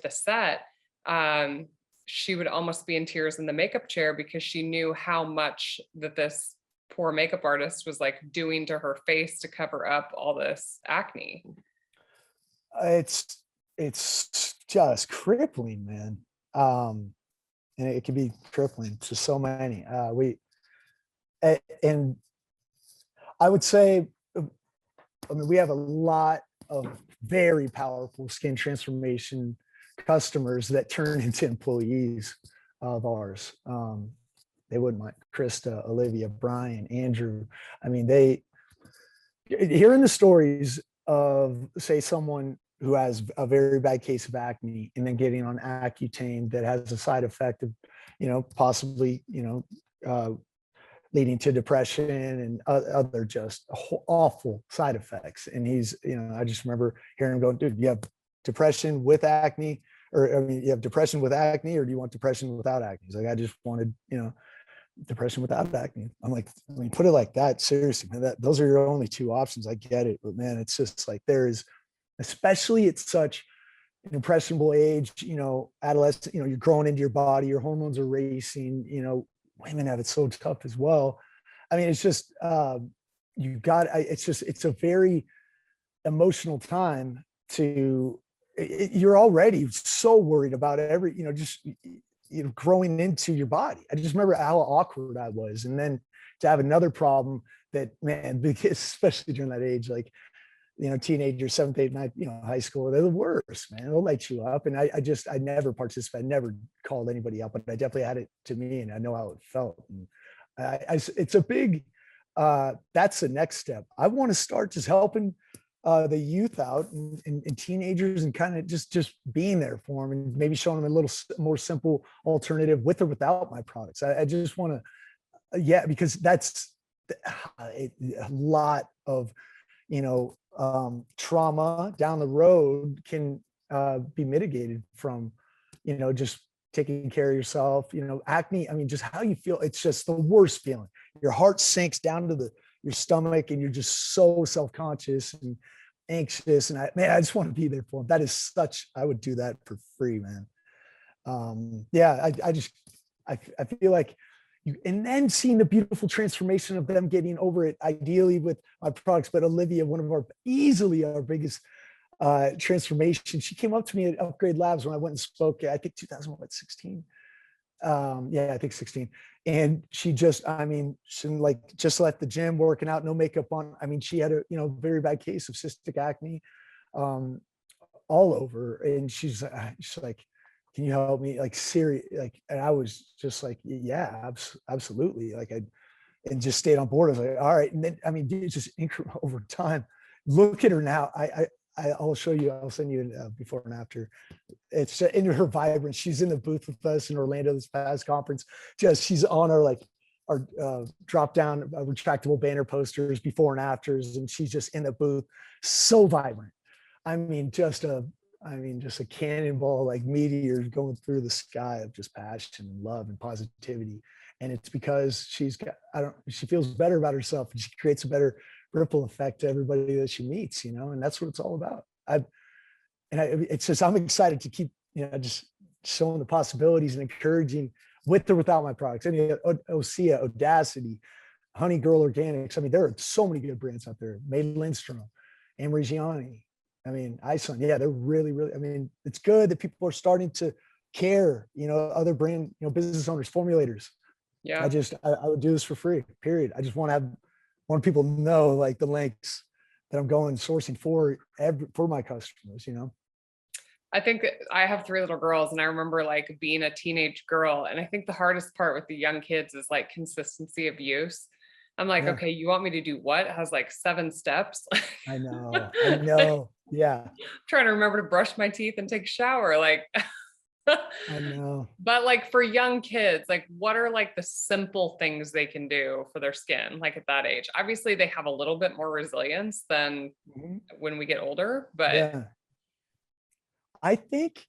set. um she would almost be in tears in the makeup chair because she knew how much that this poor makeup artist was like doing to her face to cover up all this acne. It's it's just crippling, man. And it can be crippling to so many. And I would say, I mean, we have a lot of very powerful skin transformation customers that turn into employees of ours. They wouldn't mind Krista, Olivia, Brian, Andrew. I mean, hearing the stories of, say, someone who has a very bad case of acne and then getting on Accutane that has a side effect of, possibly, leading to depression and other just awful side effects. And he's, I just remember hearing him going, dude, you have depression with acne, or I mean, you have depression with acne, or do you want depression without acne? He's like, I just wanted, depression without acne. I'm like, I mean, put it like that, seriously, man, those are your only two options. I get it, but man, it's just like, there is, especially at such an impressionable age, adolescent, you're growing into your body, your hormones are racing, women have it so tough as well. I mean, it's just, it's a very emotional time you're already so worried about just, growing into your body. I just remember how awkward I was. And then to have another problem that, man, because especially during that age, like, teenagers, seventh, eighth, ninth, high school, they're the worst, man. They'll light you up. And I never participated, I never called anybody up, but I definitely had it to me and I know how it felt. And it's a big, that's the next step. I want to start just helping the youth out and teenagers and kind of just being there for them and maybe showing them a little more simple alternative with or without my products. I just want to, yeah, because that's a lot of, trauma down the road can be mitigated from, just taking care of yourself. Acne, I mean, just how you feel, it's just the worst feeling. Your heart sinks down to your stomach and you're just so self-conscious and anxious. And I just want to be there for them. That is such, I would do that for free, man. Yeah, I feel like and then seeing the beautiful transformation of them getting over it, ideally with my products. But Olivia, one of easily our biggest transformation, she came up to me at Upgrade Labs when I went and spoke, I think 2016. Yeah, I think 16. And she just left the gym, working out, no makeup on. I mean, she had a, very bad case of cystic acne all over. And she's like, can you help me? Like, serious, like, and I was just like, yeah, absolutely. Like, and just stayed on board. I was like, all right. And then, I mean, it's just increment over time. Look at her now. I'll show you, I'll send you before and after. It's in her vibrance. She's in the booth with us in Orlando this past conference. She's on our drop down retractable banner posters before and afters. And she's just in the booth, so vibrant. I mean, just a cannonball, like meteor going through the sky of just passion and love and positivity. And it's because she feels better about herself and she creates a better ripple effect to everybody that she meets, and that's what it's all about. It's just, I'm excited to keep, just showing the possibilities and encouraging with or without my products. Any Osea, Audacity, Honey Girl Organics. I mean, there are so many good brands out there. May Lindstrom, Amrigiani. I mean, Iceland, yeah, they're really, really, I mean, it's good that people are starting to care, other brand, business owners, formulators. Yeah. I would do this for free, period. I just want people to know, like, the lengths that I'm going sourcing for my customers, I think I have 3 little girls, and I remember like being a teenage girl. And I think the hardest part with the young kids is like consistency of use. I'm like, Yeah, okay, you want me to do what? It has like 7 steps. I know. I know. Yeah, Trying to remember to brush my teeth and take a shower. Like, I know. but like for young kids, like what are like the simple things they can do for their skin, like at that age? Obviously, they have a little bit more resilience than Mhm. when we get older, but Yeah. I think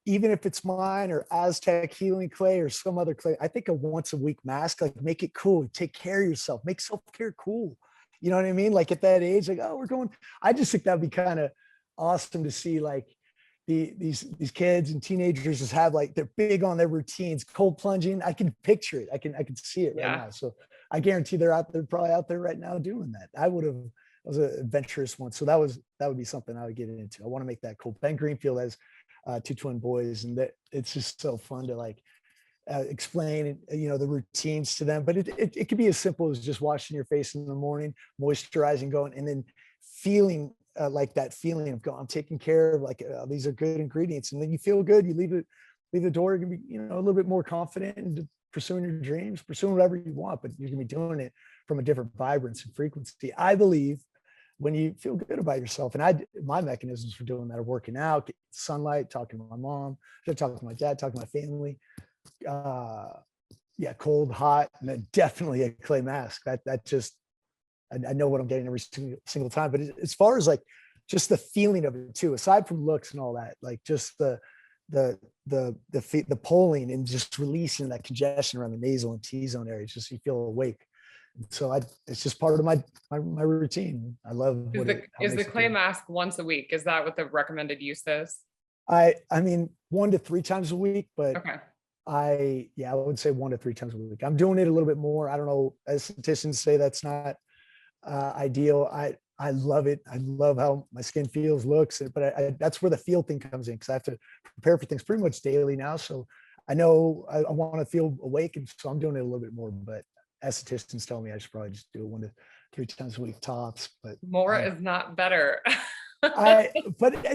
even if it's mine or Aztec healing clay or some other clay, I think a once a week mask, like make it cool, take care of yourself, make self-care cool. You know what I mean? Like at that age, like, oh, we're going, I just think that'd be kind of awesome to see like these kids and teenagers just have like, they're big on their routines, cold plunging. I can picture it. I can see it right yeah. now. So I guarantee they're probably out there right now doing that. Was an adventurous one. So that would be something I would get into. I want to make that cool. Ben Greenfield has 2 twin boys, and that it's just so fun to like explain, the routines to them. But it could be as simple as just washing your face in the morning, moisturizing, going, and then feeling like that feeling of going, I'm taking care of, like these are good ingredients, and then you feel good. You leave the door, you can be a little bit more confident and pursuing your dreams, pursuing whatever you want, but you're gonna be doing it from a different vibrance and frequency. I believe when you feel good about yourself. And my mechanisms for doing that are working out, sunlight, talking to my mom, talking to my dad, talking to my family. Yeah, cold, hot, and then definitely a clay mask. That just, I know what I'm getting every single time. But as far as like just the feeling of it too, aside from looks and all that, like just the pulling and just releasing that congestion around the nasal and T-zone areas, just so you feel awake. So it's just part of my routine. I love Is the how it is the makes me clay feel. mask once a week? Is that what the recommended use is? I mean 1 to 3 times a week, but Okay. I would say 1 to 3 times a week. I'm doing it a little bit more. I don't know. Estheticians say that's not ideal. I love it. I love how my skin feels, looks, but that's where the feel thing comes in, because I have to prepare for things pretty much daily now. So I know I want to feel awake, and so I'm doing it a little bit more. But estheticians tell me I should probably just do it 1 to 3 times a week tops. But More is not better. but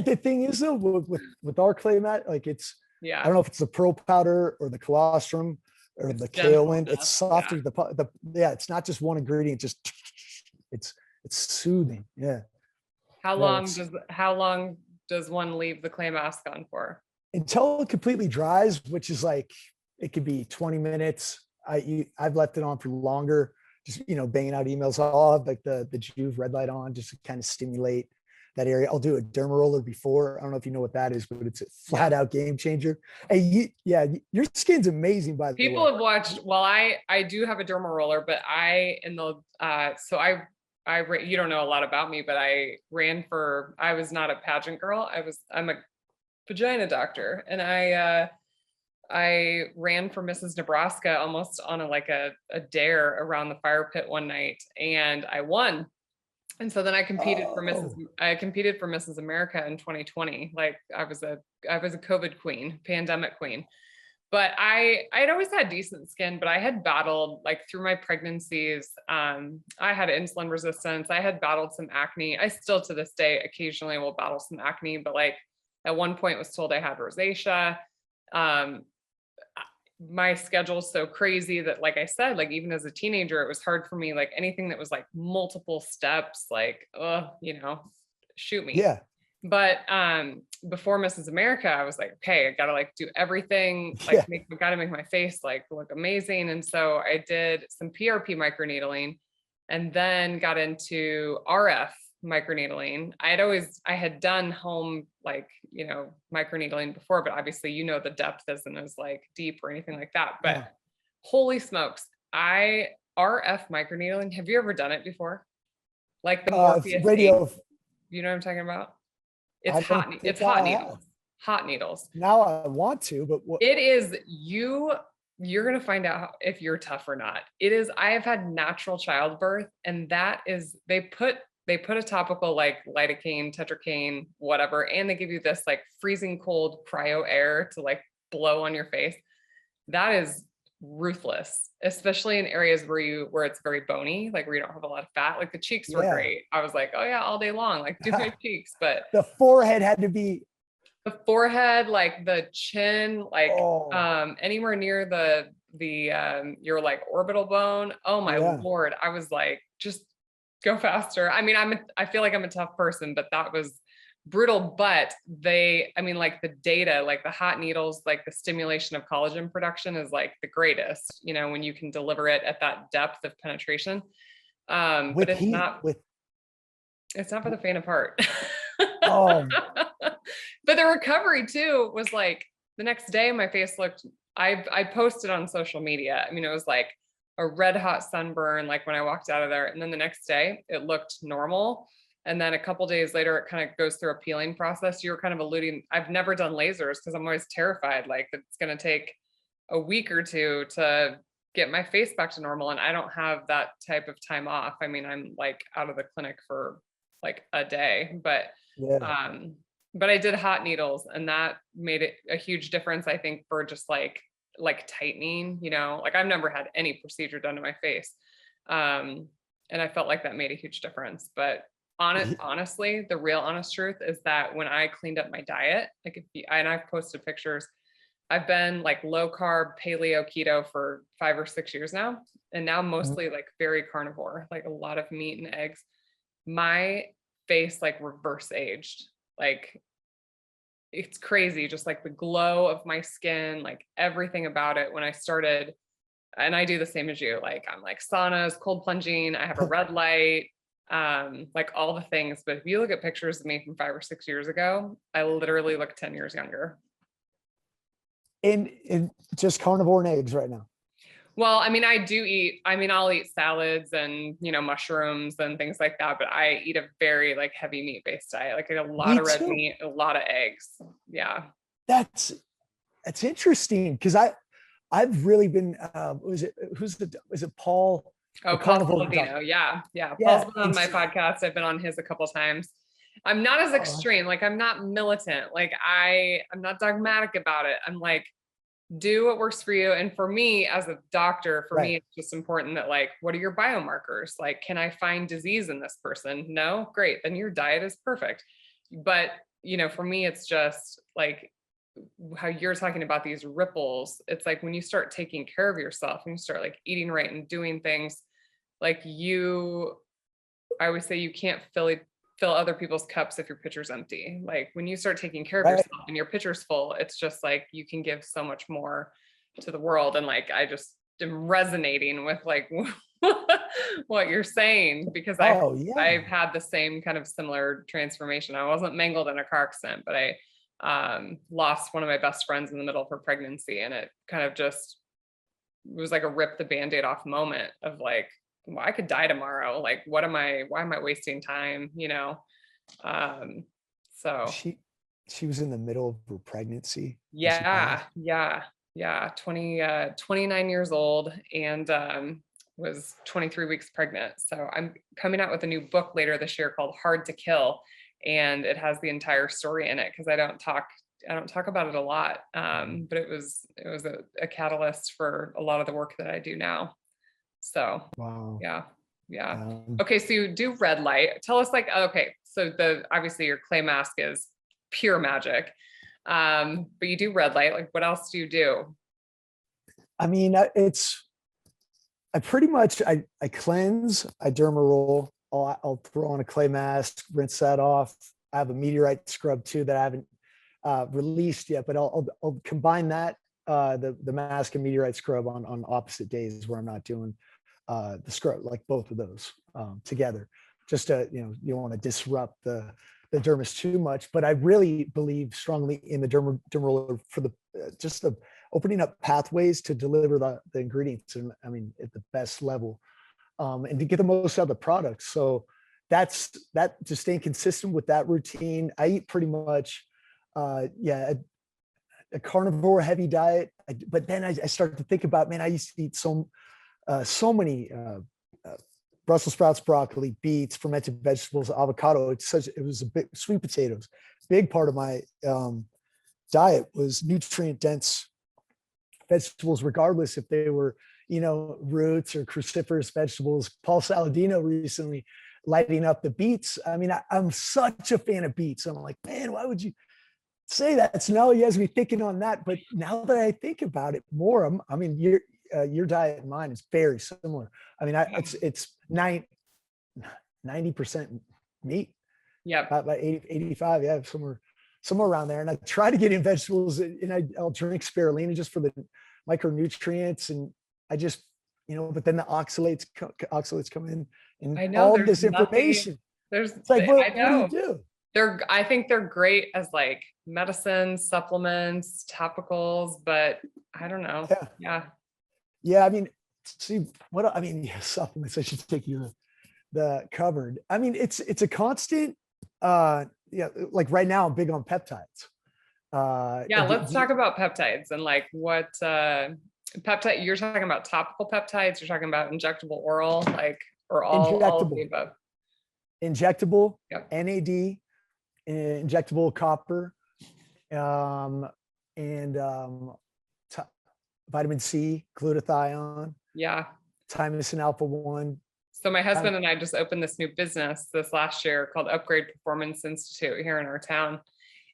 the thing is though, with our clay mat, like I Yeah, don't know if it's the pearl powder or the colostrum or it's the gentle kaolin. It's enough. Yeah. softer. Yeah, it's not just one ingredient. Just it's soothing. Yeah, yeah. It's How long does one leave the clay mask on for? until it completely dries, which is like it could be 20 minutes. I've left it on for longer. Just banging out emails. I'll have like the Juve red light on just to kind of stimulate that area. I'll do a derma roller before. I don't know if you know what that is, but it's a flat out game changer. Hey, yeah, your skin's amazing, by the People way. have watched, well, I do have a derma roller, but you don't know a lot about me, but I was not a pageant girl. I'm a vagina doctor, and I ran for Mrs. Nebraska almost on a dare around the fire pit one night, and I won. And so then Oh, I competed for Mrs. America in 2020. Like I was a COVID queen, pandemic queen. But I'd always had decent skin, but I had battled like through my pregnancies. I had insulin resistance. I had battled some acne. I still to this day occasionally will battle some acne, but like at one point was told I had rosacea. Um, my schedule's so crazy that, like I said, like even as a teenager, it was hard for me. Like anything that was like multiple steps, like, shoot me. yeah, But before Mrs. America, I was like, okay, I gotta like do everything, like yeah. gotta make my face like look amazing. And so I did some PRP microneedling, and then got into RF microneedling. I had done home microneedling before, but obviously the depth isn't as like deep or anything like that. But No, holy smokes, I RF microneedling. Have you ever done it before? Like the Morpheus 8, radio. you know what I'm talking about? I don't It's think hot I have. needles. Hot needles. Now I want to, but what? It is you're going to find out if you're tough or not. It is I have had natural childbirth, and that is they put a topical like lidocaine, tetracaine, whatever, and they give you this like freezing cold cryo air to like blow on your face. That is ruthless, especially in areas where it's very bony, like where you don't have a lot of fat. Like the cheeks were Yeah. great. I was like, oh yeah, all day long, like do my cheeks. But The forehead had to be, the forehead, like the chin, like oh, anywhere near the your like orbital bone. Oh my yeah. Lord. I was like, just go faster. I mean, I feel like I'm a tough person, but that was brutal. But I mean, like the data, like the hot needles, like the stimulation of collagen production is like the greatest, when you can deliver it at that depth of penetration. But With heat, it's not for the faint of heart. oh, But the recovery too was like the next day my face looked, I posted on social media. I mean, it was like a red hot sunburn, like when I walked out of there. And then the next day it looked normal. And then a couple days later, it kind of goes through a peeling process. You were kind of alluding, I've never done lasers because I'm always terrified, like it's going to take a week or two to get my face back to normal. And I don't have that type of time off. I mean, I'm like out of the clinic for like a day, yeah. but I did hot needles and that made it a huge difference, I think, for just like tightening, like I've never had any procedure done to my face. And I felt like that made a huge difference. But honestly, the real honest truth is that when I cleaned up my diet, like and I've posted pictures, I've been like low carb, paleo, keto for 5 or 6 years now. And now mostly like very carnivore, like a lot of meat and eggs. My face like reverse aged. Like it's crazy, just like the glow of my skin, like everything about it when I started. And I do the same as you. Like I'm like saunas, cold plunging, I have a red light, like all the things. But if you look at pictures of me from 5 or 6 years ago, I literally look 10 years younger. In just carnivore and eggs right now. Well, I mean, I'll eat salads and, mushrooms and things like that, but I eat a very like heavy meat based diet, like a lot Me of red too. meat, a lot of eggs. Yeah. That's interesting because I've really been is it Paul? Oh, Paul Saladino. Yeah. Yeah. Yeah. Paul's been on my podcast. I've been on his a couple of times. I'm not as extreme. Like I'm not militant. Like I'm not dogmatic about it. I'm like, do what works for you. And for me as a doctor, me, it's just important that like, what are your biomarkers? Like, can I find disease in this person? No? Great. Then your diet is perfect. But, for me, it's just like how you're talking about these ripples. It's like when you start taking care of yourself and you start like eating right and doing things like I always say you can't fill other people's cups if your pitcher's empty. Like when you start taking care of yourself and your pitcher's full, it's just like you can give so much more to the world. And like I just am resonating with like what you're saying because I've had the same kind of similar transformation. I wasn't mangled in a car accident, but I lost one of my best friends in the middle of her pregnancy, and it kind of just it was like a rip the band-aid off moment of like, well, I could die tomorrow. Like, why am I wasting time? So she was in the middle of her pregnancy. Yeah. 29 years old and was 23 weeks pregnant. So I'm coming out with a new book later this year called Hard to Kill. And it has the entire story in it because I don't talk about it a lot. But it was a catalyst for a lot of the work that I do now. So, wow. Yeah. Okay. So you do red light. Tell us okay. So obviously your clay mask is pure magic. But you do red light. Like what else do you do? I mean, I pretty much, I cleanse, I derma roll, I'll throw on a clay mask, rinse that off. I have a meteorite scrub too that I haven't released yet, but I'll combine that, the mask and meteorite scrub on opposite days where I'm not doing the scrub, like both of those together, just to, you don't want to disrupt the dermis too much. But I really believe strongly in the derma roller for just the opening up pathways to deliver the ingredients, and I mean at the best level, and to get the most out of the product. So that's just staying consistent with that routine. I eat pretty much a carnivore heavy diet, but then I start to think about, man, I used to eat so many Brussels sprouts, broccoli, beets, fermented vegetables, avocado. It was a big sweet potatoes. Big part of my diet was nutrient dense vegetables, regardless if they were, roots or cruciferous vegetables. Paul Saladino recently lighting up the beets. I mean, I'm such a fan of beets. I'm like, man, why would you say that? So now he has me thinking on that. But now that I think about it more, I mean, your diet and mine is very similar. I mean, it's 90% meat. Yeah. About 80, 85. Yeah, somewhere around there. And I try to get in vegetables, and I'll drink spirulina just for the micronutrients. And I just, but then the oxalates come in, and I know all there's this information. It's like, I what know. do you do? I think they're great as like medicines, supplements, topicals, but I don't know. Yeah. I mean, supplements. I should take you the covered. I mean, it's a constant. Like right now, I'm big on peptides. Let's talk about peptides and like what peptide. You're talking about topical peptides. You're talking about injectable, oral, like, or all of the above. Injectable, Yep. NAD, injectable copper, and vitamin C, glutathione. Yeah. Thymosin alpha 1. So my husband and I just opened this new business this last year called Upgrade Performance Institute here in our town.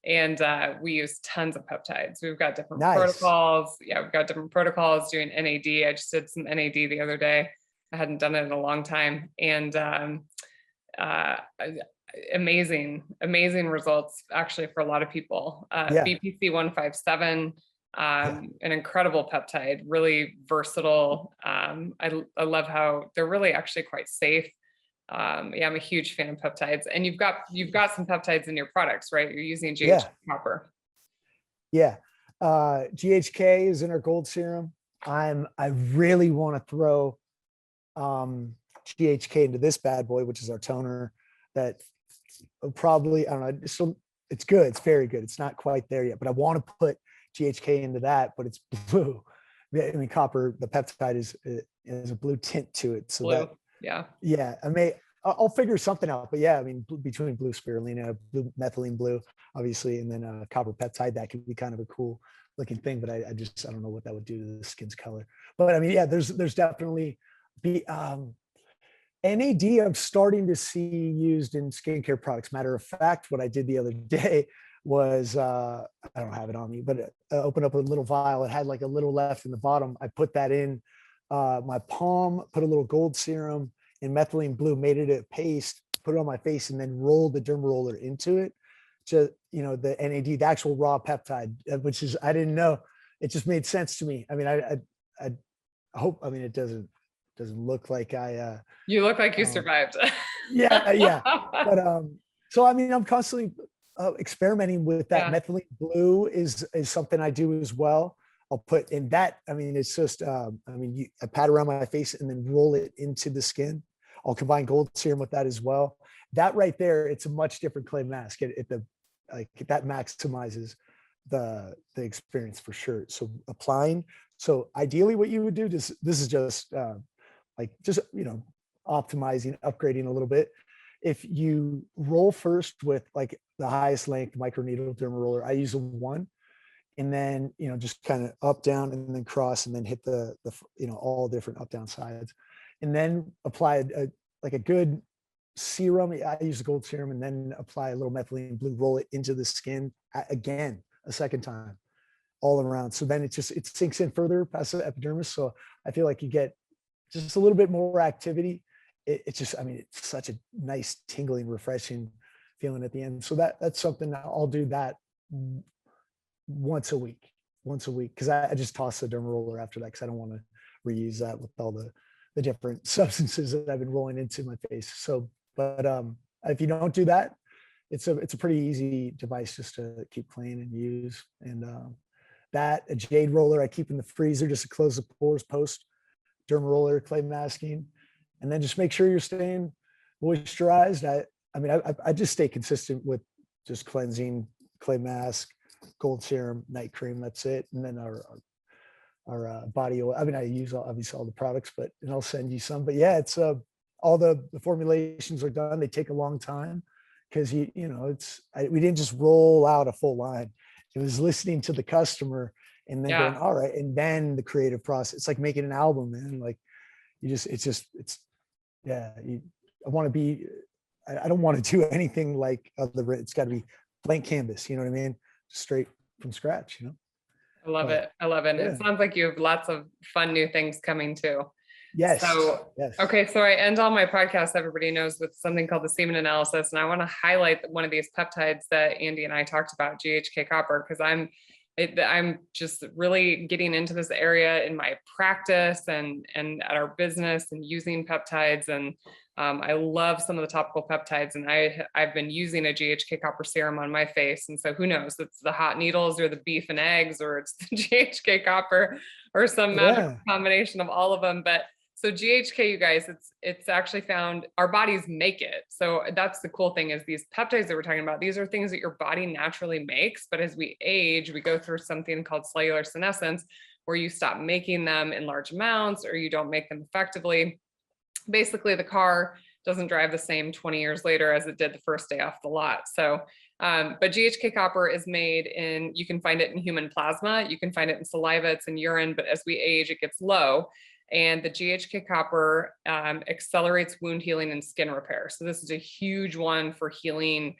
And we use tons of peptides. We've got different protocols. Yeah, we've got different protocols doing NAD. I just did some NAD the other day. I hadn't done it in a long time. And amazing results actually for a lot of people. BPC 157, an incredible peptide, really versatile. I love how they're really actually quite safe. I'm a huge fan of peptides, and you've got some peptides in your products, right? You're using GHK copper. Yeah. GHK is in our gold serum. I really want to throw GHK into this bad boy, which is our toner that probably, I don't know. So it's good. It's very good. It's not quite there yet, but I want to put GHK into that, but it's blue. I mean, copper, the peptide is a blue tint to it. So blue. I'll figure something out, but I mean, between blue spirulina, blue methylene blue, obviously, and then copper peptide, that could be kind of a cool looking thing, but I don't know what that would do to the skin's color. But I mean, there's definitely NAD I'm starting to see used in skincare products. Matter of fact, what I did the other day was, I don't have it on me, but opened up a little vial. It had like a little left in the bottom. I put that in my palm, put a little gold serum and methylene blue, made it a paste, put it on my face, and then rolled the derma roller into it. To, the NAD, the actual raw peptide, which is, I didn't know. It just made sense to me. I mean, I hope, I mean, it doesn't look like you look like you survived. But so I mean, I'm constantly experimenting with that. Methylene blue is something I do as well. I'll put in that. I mean, it's just I pat around my face and then roll it into the skin. I'll combine gold serum with that as well. That right there, it's a much different clay mask. That maximizes the experience for sure. So applying. So ideally, what you would do, this is just optimizing, upgrading a little bit. If you roll first with like the highest length microneedle derma roller, I use a 1, and then just kind of up, down, and then cross, and then hit the all different up, down sides, and then apply a good serum. I use the gold serum, and then apply a little methylene blue, roll it into the skin again a second time, all around. So then it sinks in further past the epidermis. So I feel like you get just a little bit more activity. It's just, I mean, it's such a nice, tingling, refreshing feeling at the end. So that's something that I'll do that once a week, because I just toss the derma roller after that, because I don't want to reuse that with all the different substances that I've been rolling into my face. So, but if you don't do that, it's a pretty easy device just to keep clean and use. And a jade roller I keep in the freezer just to close the pores post derma roller clay masking, and then just make sure you're staying moisturized. I just stay consistent with just cleansing, clay mask, gold serum, night cream. That's it. And then our body oil. I mean, I use obviously all the products, and I'll send you some. But it's all the formulations are done. They take a long time because we didn't just roll out a full line. It was listening to the customer and then going, Yeah. all right. And then the creative process, it's like making an album, man. Like yeah, I want to be, I don't want to do anything like other, it's got to be blank canvas. You know what I mean? Straight from scratch, you know? I love But it. I love it. And it yeah, sounds like you have lots of fun new things coming too. yes, So, yes. okay, so I end all my podcasts, everybody knows, with something called the semen analysis. And I want to highlight one of these peptides that Andy and I talked about, GHK copper, because I'm just really getting into this area in my practice and at our business and using peptides. And I love some of the topical peptides, and I've been using a GHK copper serum on my face. And so who knows, it's the hot needles or the beef and eggs, or it's the GHK copper or some magical Yeah. combination of all of them. But so GHK, you guys, it's actually found, our bodies make it. So that's the cool thing, is these peptides that we're talking about, these are things that your body naturally makes. But as we age, we go through something called cellular senescence, where you stop making them in large amounts, or you don't make them effectively. Basically, the car doesn't drive the same 20 years later as it did the first day off the lot. So, but GHK copper is made in, you can find it in human plasma, you can find it in saliva, it's in urine, but as we age, it gets low. And the GHK copper accelerates wound healing and skin repair. So this is a huge one for healing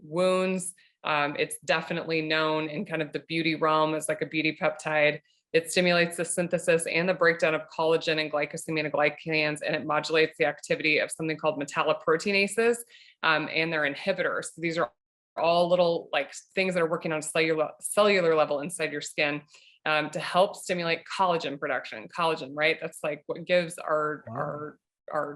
wounds. It's definitely known in kind of the beauty realm as like a beauty peptide. It stimulates the synthesis and the breakdown of collagen and glycosaminoglycans, and it modulates the activity of something called metalloproteinases and their inhibitors. So these are all little like things that are working on a cellular level inside your skin to help stimulate collagen production. Collagen, right? That's like what gives our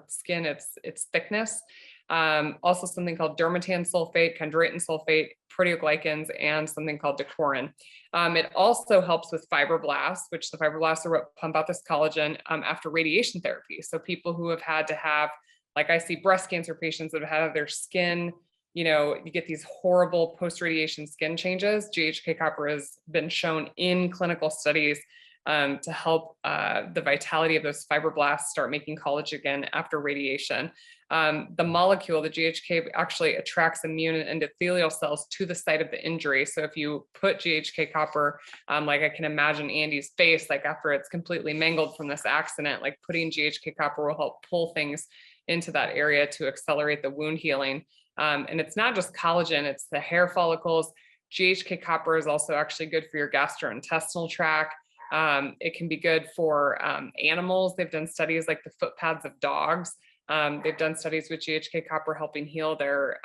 skin its thickness. Also something called dermatan sulfate, chondroitin sulfate, proteoglycans, and something called decorin. It also helps with fibroblasts, which the fibroblasts are what pump out this collagen after radiation therapy. So people who have had to have, like I see breast cancer patients that have had their skin, you know, you get these horrible post-radiation skin changes. GHK copper has been shown in clinical studies to help the vitality of those fibroblasts start making collagen again after radiation. The molecule, the GHK, actually attracts immune and endothelial cells to the site of the injury. So if you put GHK copper, like I can imagine Andy's face, like after it's completely mangled from this accident, like putting GHK copper will help pull things into that area to accelerate the wound healing. And it's not just collagen, it's the hair follicles. GHK copper is also actually good for your gastrointestinal tract. It can be good for animals. They've done studies like the foot pads of dogs. They've done studies with GHK copper helping heal their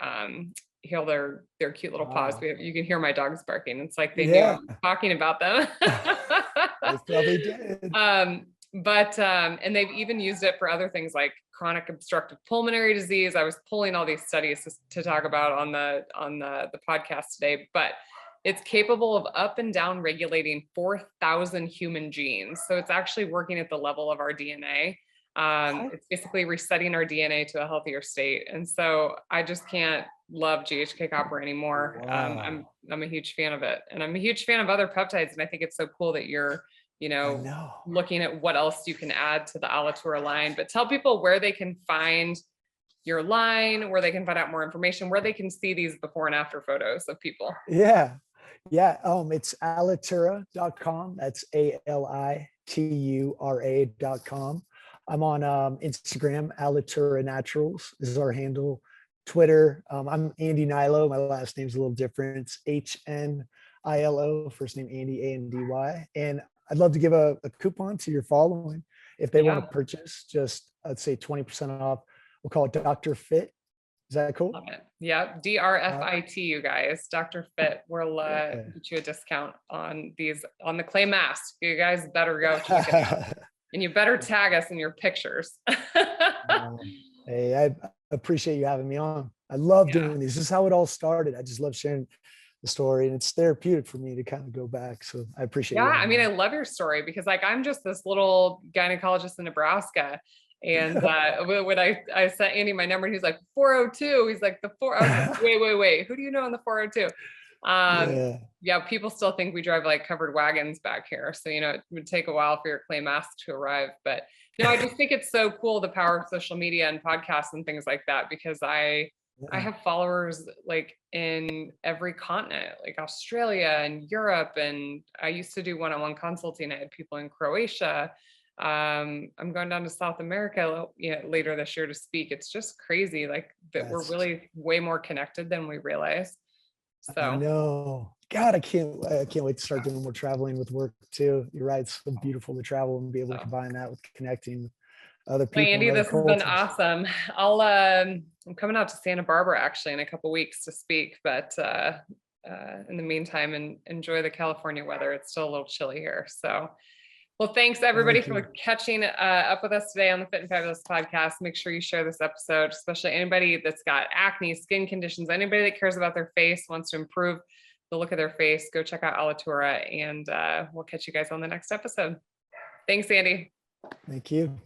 cute little paws. Wow. You can hear my dogs barking. It's like they knew I Yeah. was talking about them. They probably did. And they've even used it for other things like chronic obstructive pulmonary disease. I was pulling all these studies to talk about on the podcast today, but it's capable of up and down regulating 4,000 human genes. So it's actually working at the level of our DNA. It's basically resetting our DNA to a healthier state. And so I just can't love GHK copper anymore. Wow. I'm a huge fan of it, and I'm a huge fan of other peptides. And I think it's so cool that you're, you I know, know. looking at what else you can add to the Alatura line. But tell people where they can find your line, where they can find out more information, where they can see these before and after photos of people. Yeah. Yeah. It's alitura.com. That's alitura.com. I'm on Instagram. Alitura Naturals is our handle. Twitter. I'm Andy Hnilo. My last name's a little different. It's HNILO. First name Andy, ANDY. And I'd love to give a coupon to your following if they want to purchase. Just I'd say 20% off. We'll call it Dr. Fit. Is that cool? Love it. Yeah. DRFIT, you guys. Dr. Fit. We'll get you a discount on the clay mask. You guys better go check it out. And you better tag us in your pictures. Hey, I appreciate you having me on. I love doing these. This is how it all started. I just love sharing the story, and it's therapeutic for me to kind of go back. So I appreciate it. Yeah. I mean, I love your story because like, I'm just this little gynecologist in Nebraska. And when I sent Andy my number, and he's like 402. He's like the 4. I was like, wait. Who do you know in the 402? Yeah, people still think we drive like covered wagons back here. So, you know, it would take a while for your clay mask to arrive. But no, I just think it's so cool, the power of social media and podcasts and things like that, because I I have followers like in every continent, like Australia and Europe. And I used to do one-on-one consulting. I had people in Croatia. I'm going down to South America, later this year to speak. It's just crazy, like that we're That's, really way more connected than we realize. I So know. God, I can't wait to start doing more traveling with work too. You're right. It's so beautiful to travel and be able to so. combine that with connecting with other Well, people and Andy, other this has been cultures. awesome. I'm coming out to Santa Barbara actually in a couple weeks to speak, but in the meantime, and enjoy the California weather. It's still a little chilly here. So, well, thanks everybody Thank for you. catching up with us today on the Fit and Fabulous podcast. Make sure you share this episode, especially anybody that's got acne, skin conditions, anybody that cares about their face, wants to improve the look of their face. Go check out Alatura, and we'll catch you guys on the next episode. Thanks, Andy. Thank you.